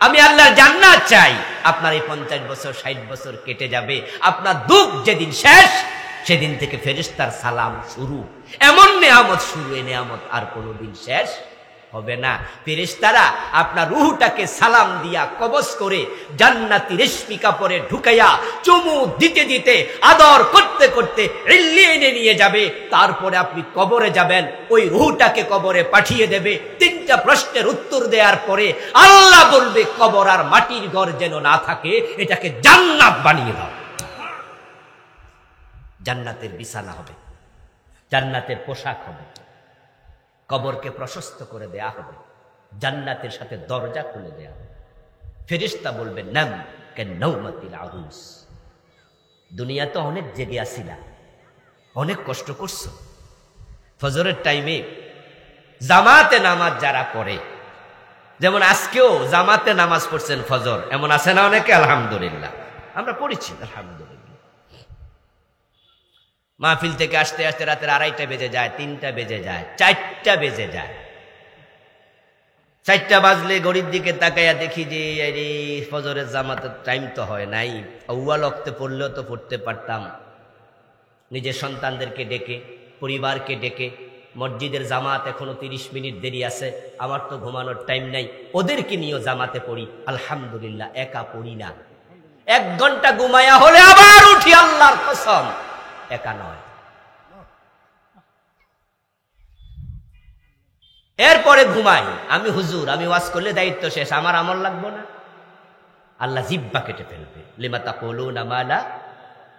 আমি আল্লাহর জান্নাত চাই। আপনার এই 50 বছর 60 বছর কেটে যাবে, আপনার দুঃখ যেদিন শেষ সেদিন থেকে ফেরেশতার সালাম শুরু। এমন নেয়ামত শুরু, এ নেয়ামত আর কোনোদিন শেষ হবে না। ফেরেশতারা আপনার রূহটাকে সালাম দিয়া কবজ করে জান্নাতি রেশমি কাপড়ে ঢুকাইয়া চুমু দিতে দিতে আদর করতে করতে ইল্লিয়িনে নিয়ে যাবে। তারপরে আপনি কবরে যাবেন, ওই রূহটাকে কবরে পাঠিয়ে দেবে। 3টা প্রশ্নের উত্তর দেওয়ার পরে আল্লাহ বলবে, কবর আর মাটির ঘর যেন না থাকে, এটাকে জান্নাত বানিয়ে দাও। জান্নাতের বিছানা হবে, জান্নাতের পোশাক হবে, কবরকে প্রশস্ত করে দেয়া হবে, জান্নাতের সাথে দরজা খুলে দেয়া হবে। ফেরেশতা বলবে, নাম কান্নাউমাতিল আরুস, দুনিয়াতে অনেক জেগে আসিলা, অনেক কষ্ট করছো। ফজরের টাইমে জামাতে নামাজ যারা পড়ে, যেমন আজকেও জামাতে নামাজ পড়ছেন ফজর, এমন আছে না অনেকে? আলহামদুলিল্লাহ, আমরা পড়েছি আলহামদুলিল্লাহ। মাহফিল থেকে আসতে আসতে রাতের 2:30 বেজে যায়, 3টা বেজে যায়, 4টা বেজে যায়। 4টা বাজলে ঘড়ির দিকে তাকাইয়া দেখি যে আরে ফজরের জামাতের টাইম তো হয় নাই। আউয়াল ওয়াক্তে পড়লেও তো পড়তে পারতাম। নিজের সন্তানদেরকে ডেকে, পরিবারকে ডেকে, মসজিদের জামাত এখনো 30 মিনিট দেরি আছে, আমার তো ঘুমানোর টাইম নাই, ওদেরকে নিয়েও জামাতে পড়ি। আলহামদুলিল্লাহ, একা পড়ি না। 1 ঘন্টা ঘুমায়া হলে আবার উঠি, আল্লাহর কসম, একা নয়। এরপরে ঘুমাই। আমি হুজুর, আমি ওয়াজ করলে দায়িত্ব শেষ, আমার আমল লাগবো না? আল্লাহ জিব্বা কেটে ফেলবে। লিমা তাকুলুনা মা লা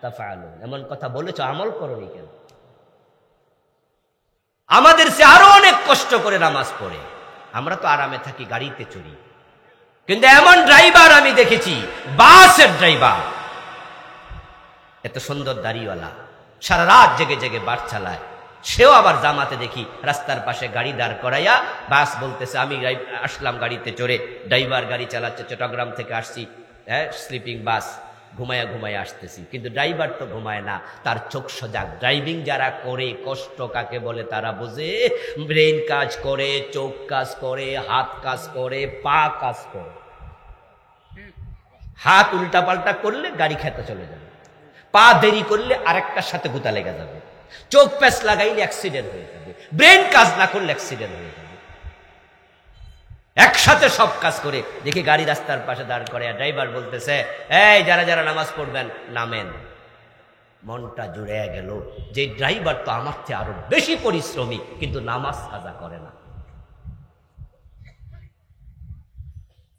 তাফআলুন, এমন কথা বলেছ, আমল করোনি কেন? আমাদের সে আরো অনেক কষ্ট করে নামাজ পড়ে। আমরা তো আরামে থাকি, গাড়িতে চড়ি, কিন্তু এমন ড্রাইভার আমি দেখেছি, বাসের ড্রাইভার, এত সুন্দর দাড়িওয়ালা, সারা রাত জেগে জেগে বাস চালায়। সেও আবার জামাতে দেখি রাস্তার পাশে গাড়ি দাঁড় করাইয়া বাস বলতেছে আমি আসলাম গাড়িতে চড়ে, ড্রাইভার গাড়ি চালাচ্ছে, চট্টগ্রাম থেকে আসছি, হ্যাঁ স্লিপিং বাস, ঘুমায়া ঘুমায়া আসতেছি। কিন্তু ড্রাইভার তো ঘুমায় না, তার চোখ সজাগ। ড্রাইভিং যারা করে, কষ্ট কাকে বলে তারা বোঝে। ব্রেন কাজ করে, চোখ কাজ করে, হাত কাজ করে, পা কাজ করে। হাত উল্টা পাল্টা করলে গাড়ি খেতে চলে যাবে, পা দেরি করলে আরেকটার সাথে গুতা লেগে যাবে, চোখ প্যাচ লাগাইলে অ্যাক্সিডেন্ট হয়ে যাবে, ব্রেন কাজ না করলে অ্যাক্সিডেন্ট হয়ে যাবে। একসাথে সব কাজ করে। দেখি গাড়ি রাস্তার পাশে দাঁড় করে, ড্রাইভার বলতেছে এই যারা যারা নামাজ পড়বেন নামেন। মনটা জুড়ে গেল যে ড্রাইভার তো আমার চেয়ে আরো বেশি পরিশ্রমী, কিন্তু নামাজ কাজা করে না।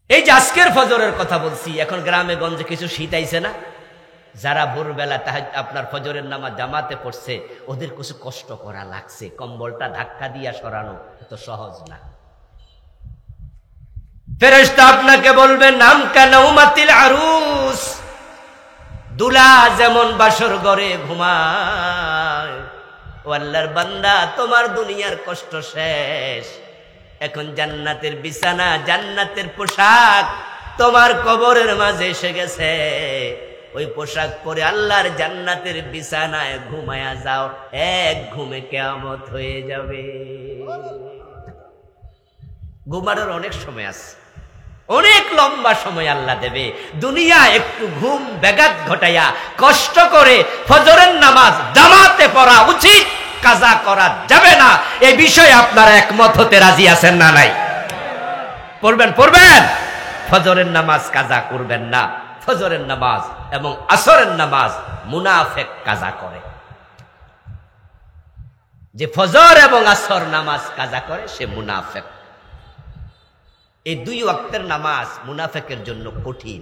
এই যে আজকের ফজরের কথা বলছি, এখন গ্রামে গঞ্জে কিছু শীত আইছে না? যারা ভোরবেলা আপনার ফজরের নামাজ জামাতে পড়ছে, ওদের কিছু কষ্ট করা লাগছে, কম্বলটা ধাক্কা দিয়া সরানো এত সহজ না। ফেরেশতা আপনাকে বলবে নাম কানাউমাতিল আরুস, দুলা যেমন বাসর ঘরে ঘুমায়। ও আল্লাহর বান্দা, তোমার দুনিয়ার কষ্ট শেষ, এখন জান্নাতের বিছানা, জান্নাতের পোশাক তোমার কবরের মাঝে এসে গেছে। ওই পোশাক পরে আল্লাহর জান্নাতের বিছানায় ঘুমায়া যাও, এক ঘুমে কিয়ামত হয়ে যাবে। ঘুমানোর অনেক সময় আছে, অনেক লম্বা সময় আল্লাহ দেবে। দুনিয়া একটু ঘুম ব্যাঘাত ঘটাইয়া কষ্ট করে ফজরের নামাজ জামাতে পড়া উচিত, কাজা করা যাবে না। এই বিষয়ে আপনারা একমত হতে রাজি আছেন না? নাই? পড়বেন পড়বেন, ফজরের নামাজ কাজা করবেন না। ফজরের নামাজ এবং আসরের নামাজ মুনাফেক কাজা করে। যে ফজর এবং আসর নামাজ কাজা করে সে মুনাফেক। এই দুই ওয়াক্তের নামাজ মুনাফেকের জন্য কঠিন।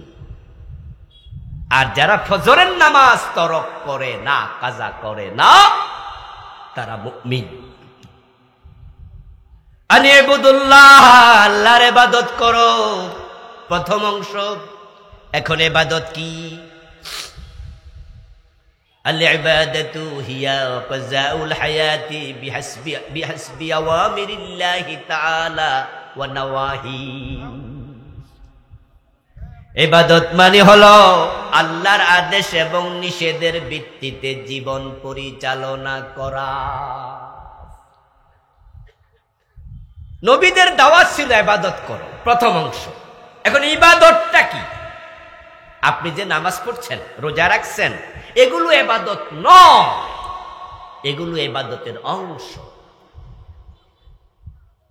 আর যারা ফজরের নামাজ তরক করে না, কাজা করে না, তারা মুমিন। আনিবুদুল্লাহ, আল্লাহর ইবাদত করো, প্রথম অংশ। এখন ইবাদত কি? আল ইবাদাতু হিয়া ফাজাউল হায়াতি বিহাসবি আওয়ামিরিল্লাহি তাআলা ওয়া নাওয়াহি। ইবাদত মানে হলো আল্লাহর আদেশ এবং নিষেধের ভিত্তিতে জীবন পরিচালনা করা। নবীদের দাওয়াত ছিল ইবাদত করো, প্রথম অংশ। এখন ইবাদতটা কি? আপনি যে নামাজ পড়ছেন, রোজা রাখছেন, এগুলো ইবাদত নয়, এগুলো ইবাদতের অংশ।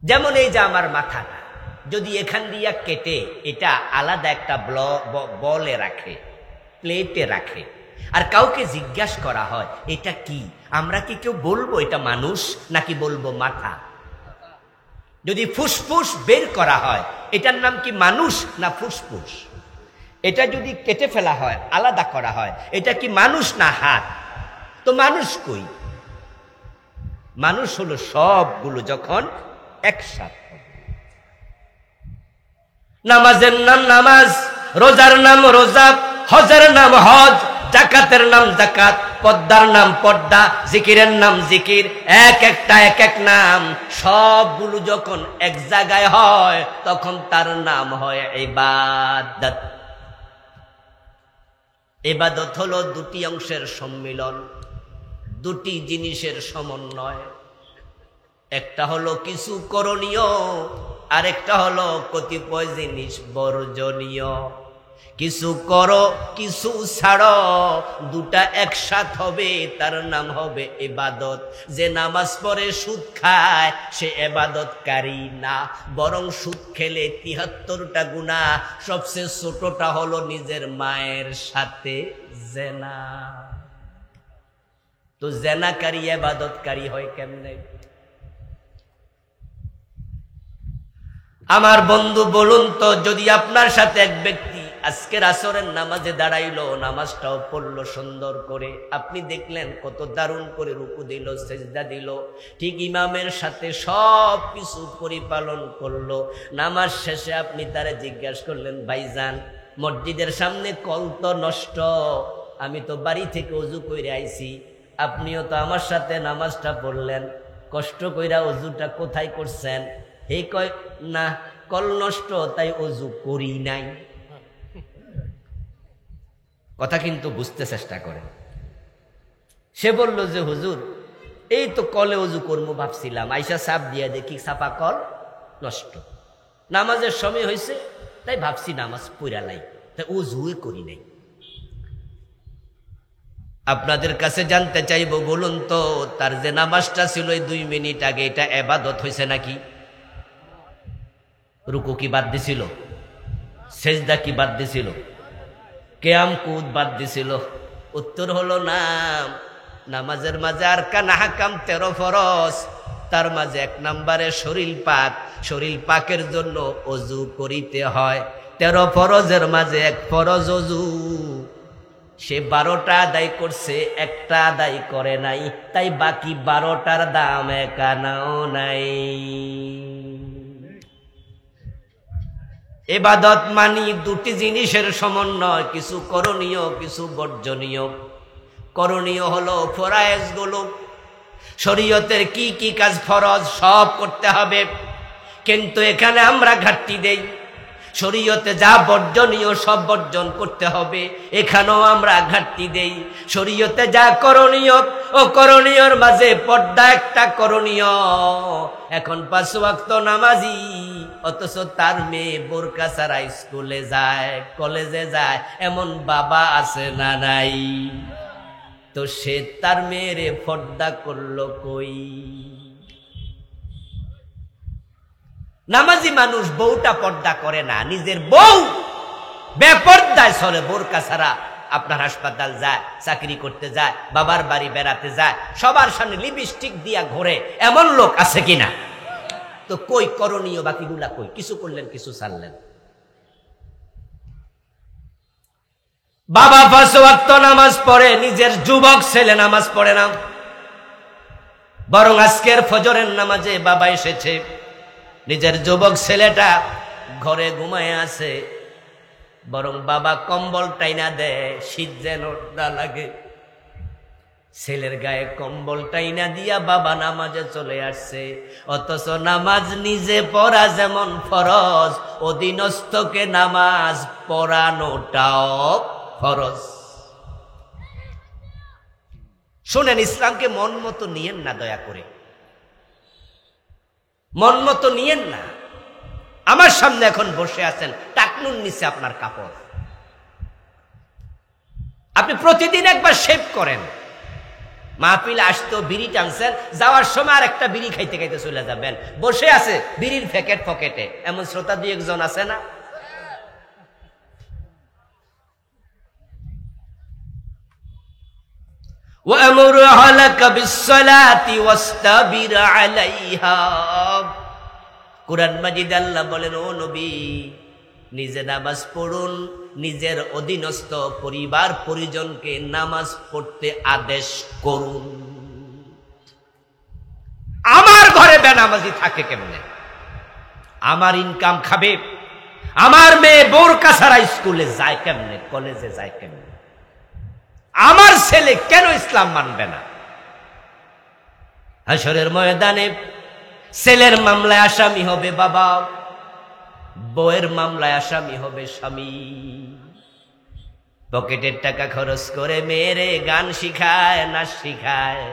যেমন এই যে আমার মাথাটা যদি এখান দিয়া কেটে এটা আলাদা একটা বলে রাখে, প্লেটে রাখে, আর কাউকে জিজ্ঞাসা করা হয় এটা কি, আমরা কি কেউ বলবো এটা মানুষ নাকি বলবো মাথা? যদি ফুসফুস বের করা হয়, এটার নাম কি মানুষ না ফুসফুস? এটা যদি কেটে ফেলা হয়, আলাদা করা হয়, এটা কি মানুষ না হাত? তো মানুষ কই? মানুষ হলো সবগুলো যখন একসাথে। নামাজের নাম নামাজ, রোজার নাম রোজা, হজের নাম হজ, জাকাতের নাম জাকাত, পর্দার নাম পর্দা, জিকিরের নাম জিকির, এক একটা এক এক নাম। সবগুলো যখন এক জায়গায় হয় তখন তার নাম হয় ইবাদত। ইবাদত হলো দুটি অংশের সম্মিলন, দুটি জিনিসের সমন্বয়। একটা হলো কিছু করণীয়, আরেকটা হলো কতিপয় জিনিস বর্জনীয়। কিছু করো, কিছু ছাড়ো, দুটা একসাথ হবে, তার নাম হবে ইবাদত। যে নামাজ পড়ে সুদ খায় সে ইবাদতকারী না, বরং সুদ খেলে ৭৩টা গুনাহ, সবচেয়ে ছোটটা হলো নিজের মায়ের সাথে জেনা। তো জেনাকারী ইবাদতকারী হয় কেমনে? আমার বন্ধু বলুন তো, যদি আপনার সাথে এক ব্যক্তি আজকের আসরের নামাজে দাঁড়াইলো, নামাজটাও পড়লো সুন্দর করে, আপনি দেখলেন কত দারুণ করে রুকু দিল, সেজদা দিল, ঠিক ইমামের সাথে সব কিছু পরিপালন করলো, নামাজ শেষে আপনি তারা জিজ্ঞাসা করলেন, ভাইজান মসজিদের সামনে কল তো নষ্ট, আমি তো বাড়ি থেকে অজু করে আইছি, আপনিও তো আমার সাথে নামাজটা পড়লেন, কষ্ট কইরা অজুটা কোথায় করছেন? হে কয়, না কল নষ্ট তাই অজু করি নাই। কথা কিন্তু বুঝতে চেষ্টা করেন। সে বলল যে হুজুর এই তো কলে অজু করবো ভাবছিলাম, আইসা সাপ দিয়া দেখি সাপা কল নষ্ট, নামাজের সময় হয়েছে তাই ভাবছি নামাজ পড়া নাই, তাই অজুই করি নাই। আপনাদের কাছে জানতে চাইবো, বলুন তো তার যে নামাজটা ছিল এই 2 মিনিট আগে, এটা ইবাদত হয়েছে নাকি? রুকু কি বাদ দিছিল? সেজদা কি বাদ দিছিল? কিয়াম কুদ বাদ দিছিল? উত্তর হলো না। নামাজের মাঝে আরকান আহকাম 13 ফরজ, তার মাঝে 1 নম্বরে শরীর পাক, শরীর পাকের জন্য অজু করিতে হয়। 13 ফরজের মাঝে 1 ফরজ অজু, সে 12টা আদায় করছে, একটা আদায় করে নাই, তাই বাকি 12টার দাম একানাও নাই। ইবাদত মানি 2টি জিনিসের সমন্বয়, কিছু করণীয় কিছু বর্জনীয়। করণীয় হলো ফরজ গুলো, শরীয়তের কি কি কাজ ফরজ সব করতে হবে, কিন্তু এখানে আমরা ঘাটতি দেই, শরীয়তে যা বর্জনীয় সব বর্জন করতে হবে, এখানেও আমরা ঘাটতি দেই। শরীয়তে যা করণীয় ও করণীয়র মাঝে পর্দা একটা করণীয়। এখন 5 ওয়াক্ত নামাজি, অথচ তার মেয়ে বোরকা ছাড়া স্কুলে যায়, কলেজে যায়, এমন বাবা আছে না নাই? তো সে তার মেয়েরে পর্দা করলো কই? নামাজি মানুষ বউটা পর্দা করে না, নিজের বউ বেপর্দায় চলে, বোরকা ছাড়া আপনার হাসপাতাল যায়, চাকরি করতে যায়, বাবার বাড়ি বেড়াতে যায়, সবার সামনে লিপস্টিক দিয়া ঘোরে, এমন লোক আছে কিনা? তো কই করণীয় বাকিগুলা কই? কিছু করলেন কিছু ছাড়লেন। বাবা 5 ওয়াক্ত নামাজ পড়ে, নিজের যুবক ছেলে নামাজ পড়ে না, বরং আজকের ফজরের নামাজে বাবা এসেছে, নিজের যুবক ছেলেটা ঘরে ঘুমায় আছে, বরং বাবা কম্বল টাইনা দেয় শীত যেন না লাগে, ছেলের গায়ে কম্বল টাইনা দিয়া বাবা নামাজে চলে আসছে। অথচ নামাজ নিজে পড়া যেমন ফরজ, অধীনস্থকে নামাজ পড়ানোটাও ফরজ। শোনেন, ইসলামকে মন মতো নিয়েন না, দয়া করে মন মতো নিয়েন না। আমার সামনে এখন বসে আছেন, টাকনুর নিচে আপনার কাপড়, আপনি প্রতিদিন একবার শেভ করেন, মাহফিলে আসতো বিড়ি টানছেন, যাওয়ার সময় আর একটা বিড়ি খাইতে খাইতে চলে যাবেন, বসে আছে বিড়ির প্যাকেট পকেটে, এমন শ্রোতা 2-1 জন আছে না? وَأَمُرْ أَهْلَكَ بِالصَّلَاةِ وَاسْتَبِرْ عَلَيْهَا। কুরআন মাজিদে আল্লাহ বলেন, ও নবী, নিজে নামাজ পড়ুন, নিজের অধীনস্থ পরিবার পরিজনকে নামাজ পড়তে আদেশ করুন। আমার ঘরে বেনামাজি থাকে কেমনে? আমার ইনকাম খাবে? আমার মেয়ে বোরকা ছাড়া স্কুলে যায় কেমনে, কলেজে যায় কেমনে? আমার ছেলে কেন ইসলাম মানবে না? হাসরের ময়দানে ছেলের মামলায় আসামি হবে বাবা, বউয়ের মামলায় আসামি হবে স্বামী। পকেটের টাকা খরচ করে মেয়েরে গান শিখায়, নাচ শিখায়,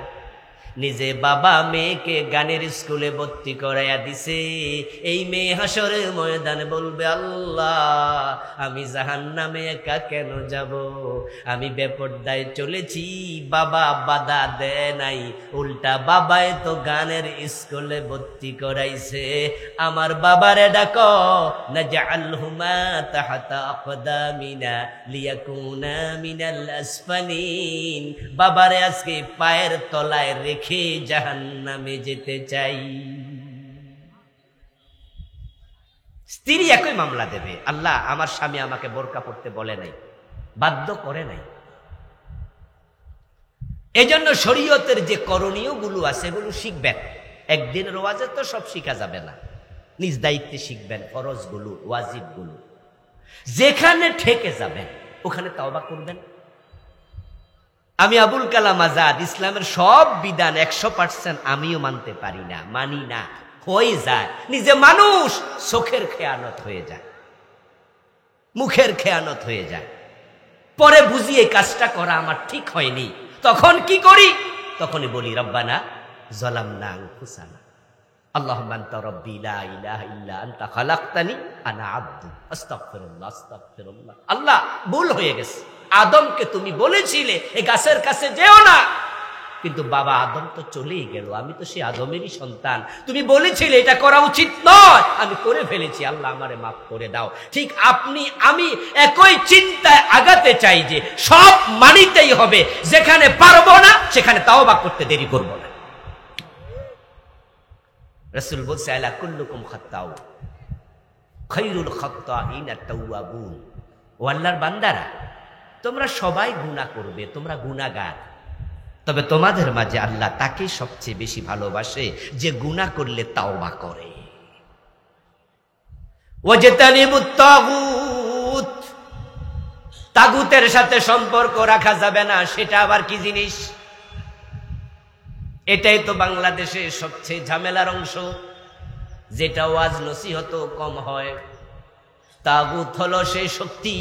নিজে বাবা মেয়েকে গানের স্কুলে ভর্তি করাইয়া দিছে। এই মেয়ে হাসরের ময়দানে বলবে, আল্লাহ আমি জাহান্নামে একা কেন যাব? আমি বেপরদায় চলেছি, বাবা বাধা দেয় নাই, উল্টা বাবায় তো গানের স্কুলে ভর্তি করাইছে। আমার বাবারে ডাকো, নাজআলহুমা তাহতা আকদামিনা লিয়াকুনা মিনাল আসফালিন। বাবারে আজকে পায়ের তলায় রেখে জাহান্নামে যেতে চাই। স্ত্রী একই মামলা দেবে, আল্লাহ আমার স্বামী আমাকে বোরকা পড়তে বলে নাই, বাধ্য করে নাই। এজন্য শরীয়তের যে করণীয় গুলো আছে এগুলো শিখবেন। একদিনের ওয়াজে তো সব শিখা যাবে না, নিজ দায়িত্বে শিখবেন ফরজ গুলো, ওয়াজিব গুলো। যেখানে ঠেকে যাবেন ওখানে তওবা করবেন। আমি আবুল কালাম আজাদ ইসলামের সব বিধান 100% আমিও মানতে পারি না, মানি না, হয়ে যায় নিজে মানুষ, চোখের খেয়ানত হয়ে যায়, মুখের খেয়ানত হয়ে যায়। পরে বুঝি এই কাজটা করা আমার ঠিক হয়নি, তখন কি করি? তখনই বলি রব্বানা যালামনা আনফুসানা আল্লাহুম্মা আনতা রাব্বি লা ইলাহা ইল্লা আনতা খালাকতানি আনা আবদু আস্তাগফিরুল্লাহ আস্তাগফিরুল্লাহ। আল্লাহ ভুল হয়ে গেছে, আদমকে তুমি বলেছিলে এই গাছের কাছে যেও না, কিন্তু বাবা আদম তো চলেই গেল, আমি তো সেই আদমেরই সন্তান, তুমি বলেছিলে এটা করা উচিত নয়, আমি করে ফেলেছি, আল্লাহ আমারে মাফ করে দাও। ঠিক আমি একই চিন্তায় আগাতে চাই যে সব মানিতেই হবে, যেখানে পারবো না সেখানে তাওবা করতে দেরি করব না। রাসূল বলছে আলা কুল্লুকুম খাত্তাউ খায়রুল খাত্তাইনা তাওয়াবুন। ও আল্লাহর বান্দারা, তোমরা সবাই গুনাহ করবে, তোমরা গুনাহগার, তবে তোমাদের মাঝে আল্লাহ তাকে সবচেয়ে বেশি ভালোবাসে যে গুনাহ করলে তাওবা করে। ওয়াজতানিবুত তাগুত, তাগুতের সাথে সম্পর্ক রাখা যাবে না, সেটা আবার কি জিনিস? এটাই তো বাংলাদেশে সবচেয়ে ঝামেলার অংশ, যেটা ওয়াজ নসিহত কম হয়। তাগুত হলো সেই শক্তি,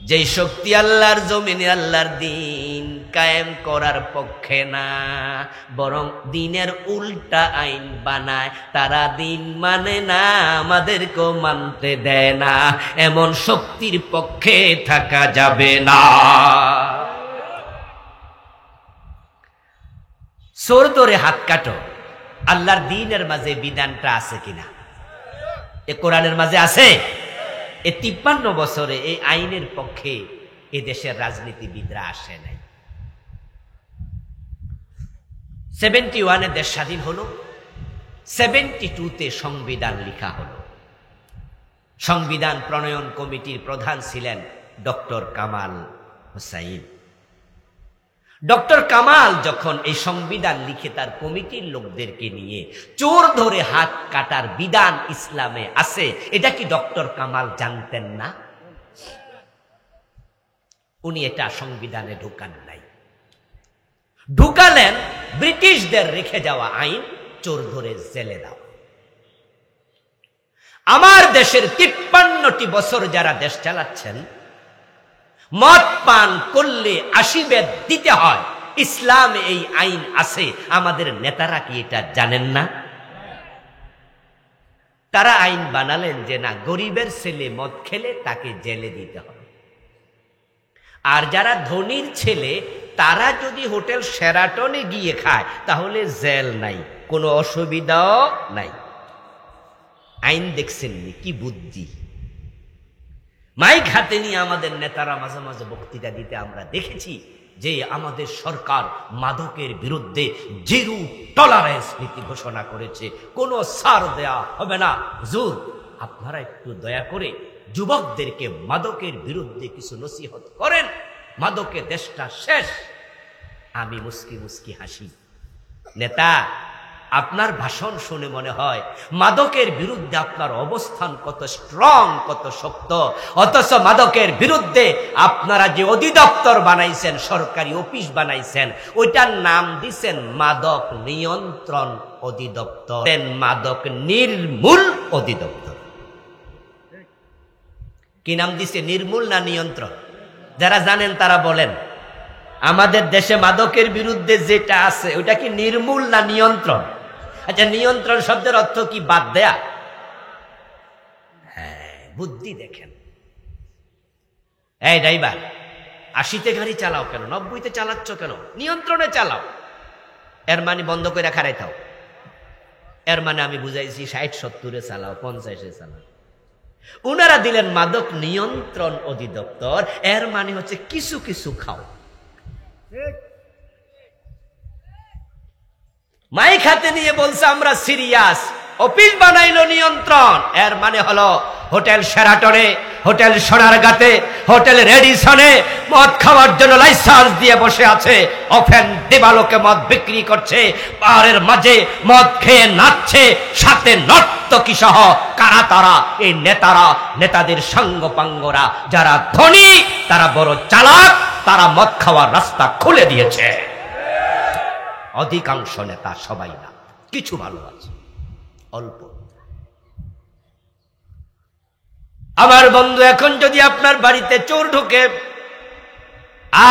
যেই শক্তি আল্লাহর জমিনে আল্লাহর দিন কায়েম করার পক্ষে না, বরং দিনের উল্টা আইন বানায়। তারা দিন মানে না, আমাদেরকেও মানতে দেয় না, এমন শক্তির পক্ষে থাকা যাবে না। চোর ধরে হাত কাটো, আল্লাহর দিনের মাঝে বিধানটা আছে কিনা? এ কোরআনের মাঝে আছে? এই 53 বছরে এই আইনের পক্ষে এ দেশের রাজনীতিবিদরা আসে নাই। 71-এ দেশ স্বাধীন হলো, 72-তে সংবিধান লিখা হলো। সংবিধান প্রণয়ন কমিটির প্রধান ছিলেন ডক্টর কামাল হোসাইন। ডক্টর কামাল যখন এই সংবিধান লিখে তার কমিটির লোকদেরকে নিয়ে চোর ধরে হাত কাটার বিধান ইসলামে আছে, এটা কি ডক্টর কামাল জানতেন না? উনি এটা সংবিধানে ঢুকান নাই, ঢুকালেন ব্রিটিশদের রেখে যাওয়া আইন, চোর ধরে জেলে দাও। আমার দেশের 53টি বছর যারা দেশ চালাচ্ছেন, মদ পান করলে 80 বেদ দিতে হয়, ইসলামে এই আইন আছে। আমাদের নেতারা কি এটা জানেন না? তারা আইন বানালেন যে না, গরিবের ছেলে মদ খেলে তাকে জেলে দিতে হবে, আর যারা ধনীর ছেলে তারা যদি হোটেল শেরাটনে গিয়ে খায় তাহলে জেল নাই, কোনো অসুবিধাও নাই। আইন দেখছেন কি বুদ্ধি! মাইক হাতে নিয়ে আমাদের নেতারা মাঝে মাঝে বক্তৃতা দিতে আমরা দেখেছি যে আমাদের সরকার মাদকের বিরুদ্ধে জিরো টলারেন্স নীতি ঘোষণা করেছে, কোনো ছাড় দেয়া হবে না। হুজুর, আপনারা একটু দয়া করে যুবকদেরকে মাদকের বিরুদ্ধে কিছু নসিহত করেন, মাদকে দেশটা শেষ। আমি মুস্কি মুস্কি হাসি। নেতা, আপনার ভাষণ শুনে মনে হয় মাদকের বিরুদ্ধে আপনার অবস্থান কত স্ট্রং, কত শক্ত, অথচ মাদকের বিরুদ্ধে আপনারা যে অধিদপ্তর বানাইছেন, সরকারি অফিস বানাইছেন, ওইটার নাম দিছেন মাদক নিয়ন্ত্রণ অধিদপ্তর, মাদক নির্মূল অধিদপ্তর। কি নাম দিছে? নির্মূল না নিয়ন্ত্রণ? যারা জানেন তারা বলেন। আমাদের দেশে মাদকের বিরুদ্ধে যেটা আছে ওইটা কি নির্মূল না নিয়ন্ত্রণ? আচ্ছা, নিয়ন্ত্রণ শব্দের অর্থ কি? বাদ দেয়া? হ্যাঁ, বুদ্ধি দেখেন। এই ড্রাইভার, 80-তে গাড়ি চালাও কেন? 90-তে চালাচ্ছ কেন? নিয়ন্ত্রণে চালাও। এর মানে বন্ধ করে খারাইতাও। এর মানে আমি বুঝাইছি 60-70-এ চালাও, 50-এ চালাও। উনারা দিলেন মাদক নিয়ন্ত্রণ অধিদপ্তর, এর মানে হচ্ছে কিছু কিছু খাও। মাইক হাতে নিয়ে বলছে আমরা সিরিয়াস, অফিস বানাইলো নিয়ন্ত্রণ। এর মানে হলো হোটেল শেরাটনে, হোটেল সোনারগাঁতে, হোটেল রেডিসনে মদ খাওয়ার জন্য লাইসেন্স দিয়ে বসে আছে, অফেন দেবালোকে মদ বিক্রি করছে, পাহাড়ের মাঝে মদ খেয়ে নাচছে, সাথে নর্তকী সহ। কারা তারা? এই নেতারা, নেতাদের সাঙ্গপাঙ্গরা। যারা ধনী তারা বড় চালাক, তারা মদ খাওয়ার রাস্তা খুলে দিয়েছে। অধিকাংশ নেতা, সবাই না, কিছু ভালো আছে, অল্প। আমার বন্ধু, এখন যদি আপনার বাড়িতে চোর ঢোকে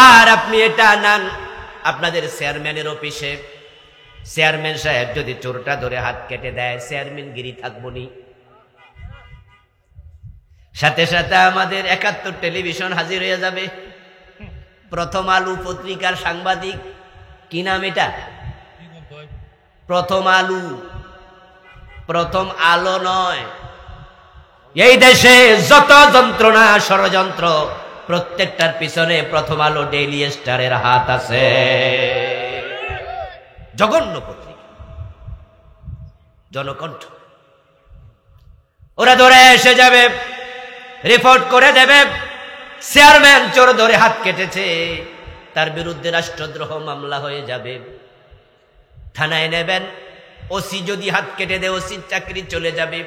আর আপনি এটা নেন আপনাদের চেয়ারম্যানের অফিসে, চেয়ারম্যান সাহেব যদি চোরটা ধরে হাত কেটে দেয়, চেয়ারম্যান গিরি থাকবো নি? সাথে সাথে আমাদের ৭১ টেলিভিশন হাজির হয়ে যাবে। প্রথম আলো পত্রিকার সাংবাদিক, কি নাম এটা? প্রথম আলো, প্রথম আলো নয়। এই দেশে যত যন্ত্রণা ষড়যন্ত্র, প্রত্যেকটার পিছনে প্রথম আলো, ডেইলি স্টারের হাত আছে। জঘন্য পত্রিকা, জনকণ্ঠ। ওরা ধরে এসে যাবে, রিপোর্ট করে দেবে, চেয়ারম্যান চোর ধরে হাত কেটেছে, তার বিরুদ্ধে রাষ্ট্রদ্রোহ মামলা হয়ে যাবে। থানায় নেবেন, ওসি যদি হাত কেটে দেয় ওসির চাকরি চলে যাবে।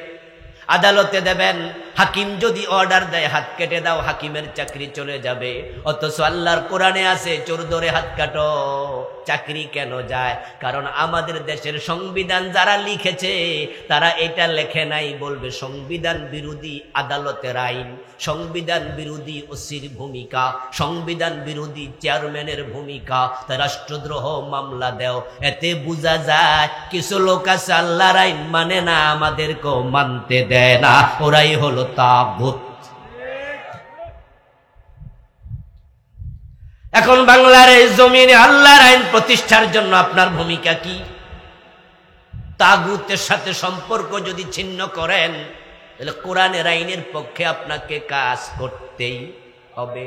আদালতে দেবেন, হাকিম যদি অর্ডার দেয় হাত কেটে দাও, হাকিমের চাকরি চলে যাবে। অথচ আল্লাহর কোরআনে আছে চোর ধরে হাত কাটো, চাকরি কেন যায়? কারণ আমাদের দেশের সংবিধান যারা লিখেছে তারা এটা লেখে নাই, বলবে সংবিধান বিরোধী আদালতের আইন, সংবিধান বিরোধী ওসির ভূমিকা, সংবিধান বিরোধী চেয়ারম্যানের ভূমিকা, তা রাষ্ট্রদ্রোহ মামলা দেও। এতে বোঝা যায় কিছু লোক আছে আল্লাহর আইন মানে না, আমাদেরকেও মানতে দেয় না, ওরাই হলো তাগুত। এখন বাংলার এই জমিনে আল্লাহর আইন প্রতিষ্ঠার জন্য আপনার ভূমিকা কি? তাগুতের সাথে সম্পর্ক যদি ছিন্ন করেন, তাহলে কোরআনের আইনের পক্ষে আপনাকে কাজ করতেই হবে।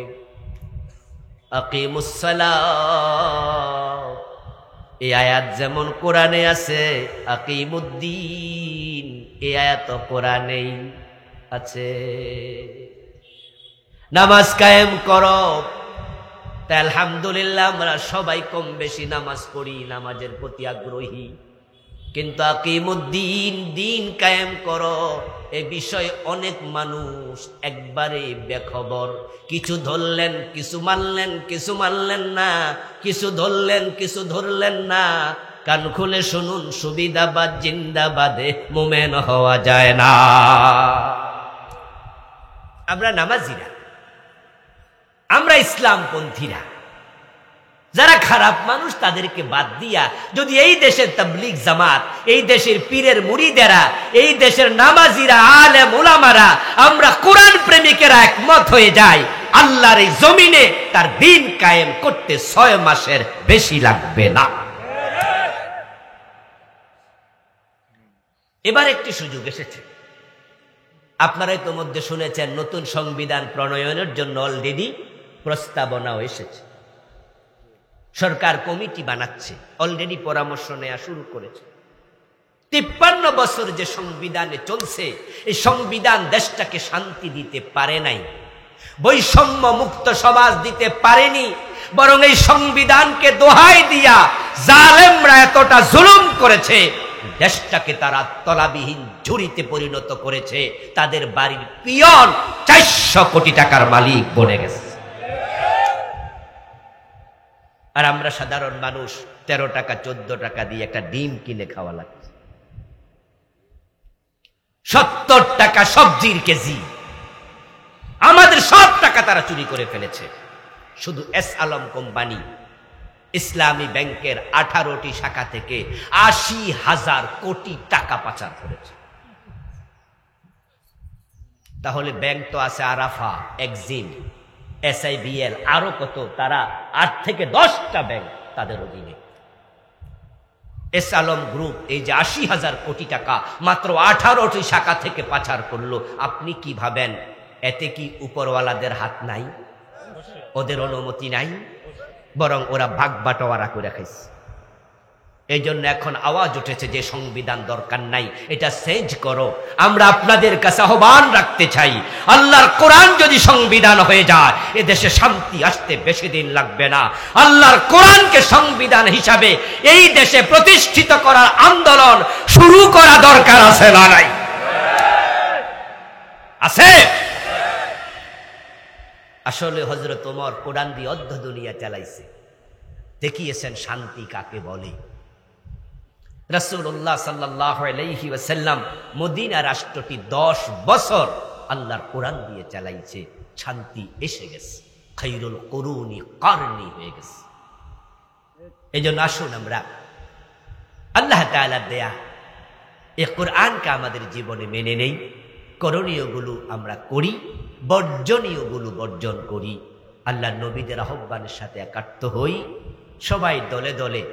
আকিমুস সালাত, এই আয়াত যেমন কোরআনে আছে, আকিমুদ্দিন এই আয়াত কোরআনেই আছে। নামাজ কায়েম করো। তাই আলহামদুলিল্লাহ আমরা সবাই কম বেশি নামাজ পড়ি, নামাজের প্রতি আগ্রহী, কিন্তু আকিমুদ্দিন, দিন কায়েম করো, এ বিষয়ে অনেক মানুষ একবারে বেখবর। কিছু ধরলেন, কিছু মানলেন, কিছু মানলেন না, কিছু ধরলেন, কিছু ধরলেন না। কান খুলে শুনুন, সুবিধাবাদ জিন্দাবাদে মুমেন হওয়া যায় না। আমরা নামাজিরা, আমরা ইসলামপন্থীরা, যারা খারাপ মানুষ তাদেরকে বাদ দিয়া যদি এই দেশের তাবলীগ জামাত, এই দেশের পীরের মুরিদেরা, এই দেশের নামাজিরা, আলেম উলামারা, আমরা কোরআন প্রেমিকেরা একমত হয়ে যাই, আল্লাহর এই জমিনে তার দিন কায়েম করতে 6 মাসের বেশি লাগবে না। এবার একটি সুযোগ এসেছে। আপনারা ইতোমধ্যে শুনেছেন নতুন সংবিধান প্রণয়নের জন্য অলরেডি প্রস্তাবনাও এসেছে। সরকার কমিটি বানাচ্ছে, অলরেডি পরামর্শ নেওয়া শুরু করেছে। 53 বছর যে সংবিধানে চলছে, এই সংবিধান দেশটাকে শান্তি দিতে পারে নাই, বৈষম্য মুক্ত সমাজ দিতে পারেনি, বরং এই সংবিধানকে দোহাই দিয়া জালেমরা এতটা জুলুম করেছে, দেশটাকে তারা তলাবিহীন ঝুড়িতে পরিণত করেছে। তাদের বাড়ির পিয়ন 400 কোটি টাকার মালিক বনে গেছে। আর আমরা সাধারণ মানুষ 13 টাকা 14 টাকা দিয়ে একটা ডিম কিনে খাওয়া লাগছে। 70 টাকা সবজির কেজি, আমাদের সব টাকা তারা চুরি করে ফেলেছে। শুধু এস আলম কোম্পানি ইসলামী ব্যাংকের 18টি শাখা থেকে 80,000 কোটি টাকা পাচার করেছে। তাহলে ব্যাংক তো আছে আরাফা, এক্সিম, SIBL, আরো কত, তারা 8 থেকে 10টা ব্যাংক তাদের অধীনে। এস আলম গ্রুপ এই যে 80,000 কোটি টাকা মাত্র 18টি শাখা থেকে পাচার করলো, আপনি কি ভাবেন এতে কি উপরওয়ালাদের হাত নাই? ওদের অনুমতি নাই? বরং ওরা ভাগ বাটোয়ারা করে খাইছে। এই জন্য এখন আওয়াজ উঠেছে যে সংবিধান দরকার নাই, এটা চেঞ্জ করো। আমরা আপনাদের কাছে আহ্বান রাখতে চাই, আল্লাহর কোরআন যদি সংবিধান হয়ে যায় এ দেশে শান্তি আসতে বেশি দিন লাগবে না। আল্লাহর কোরআনকে সংবিধান হিসাবে এই দেশে প্রতিষ্ঠিত করার আন্দোলন শুরু করা দরকার আছে না নাই? আছে। আসলে হযরত ওমর কোরআন দিয়ে অর্ধ দুনিয়া চালাইছে, দেখিয়েছেন শান্তি কাকে বলে। রাসূলুল্লাহ সাল্লাল্লাহু আলাইহি ওয়াসাল্লাম মদিনা রাষ্ট্রটি 10 বছর আল্লাহর কোরআন দিয়ে চালাইছে, শান্তি এসে গেছে, খায়রুল কুরুনি কারনি হয়ে গেছে। এজন্য আসুন আমরা আল্লাহ তাআলার দেয়া এই কোরআনকে আমাদের জীবনে মেনে নেই, করণীয়গুলো আমরা করি, বর্জনীয়গুলো বর্জন করি। আল্লাহর নবীদের আহ্বানের সাথে একাত্ম হই, সবাই দলে দলে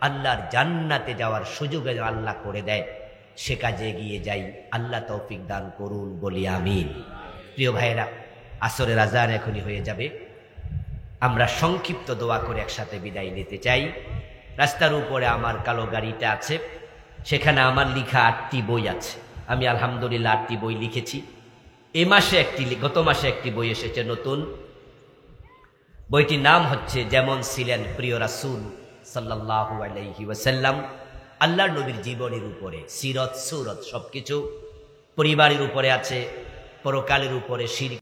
আল্লাহর জান্নাতে যাওয়ার সুযোগ আল্লাহ করে দেয়, সে কাজে এগিয়ে যাই। আল্লাহ তৌফিক দান করুন, বলি আমিন। প্রিয় ভাইয়েরা, আসরের আজান এখনই হয়ে যাবে, আমরা সংক্ষিপ্ত দোয়া করে একসাথে বিদায় নিতে চাই। রাস্তার উপরে আমার কালো গাড়িটা আছে, সেখানে আমার লেখা 8টি বই আছে। আমি আলহামদুলিল্লাহ 8টি বই লিখেছি। এই মাসে গত মাসে একটি বই এসেছে নতুন, বইটির নাম হচ্ছে যেমন ছিলেন প্রিয় রাসূল সাল্লাল্লাহু আলাইহি ওয়াসাল্লাম। আল্লাহর নবীর জীবনের উপরে সিরত সুরত সবকিছু, পরিবারের উপরে আছে, পরকালের উপরে, শিরক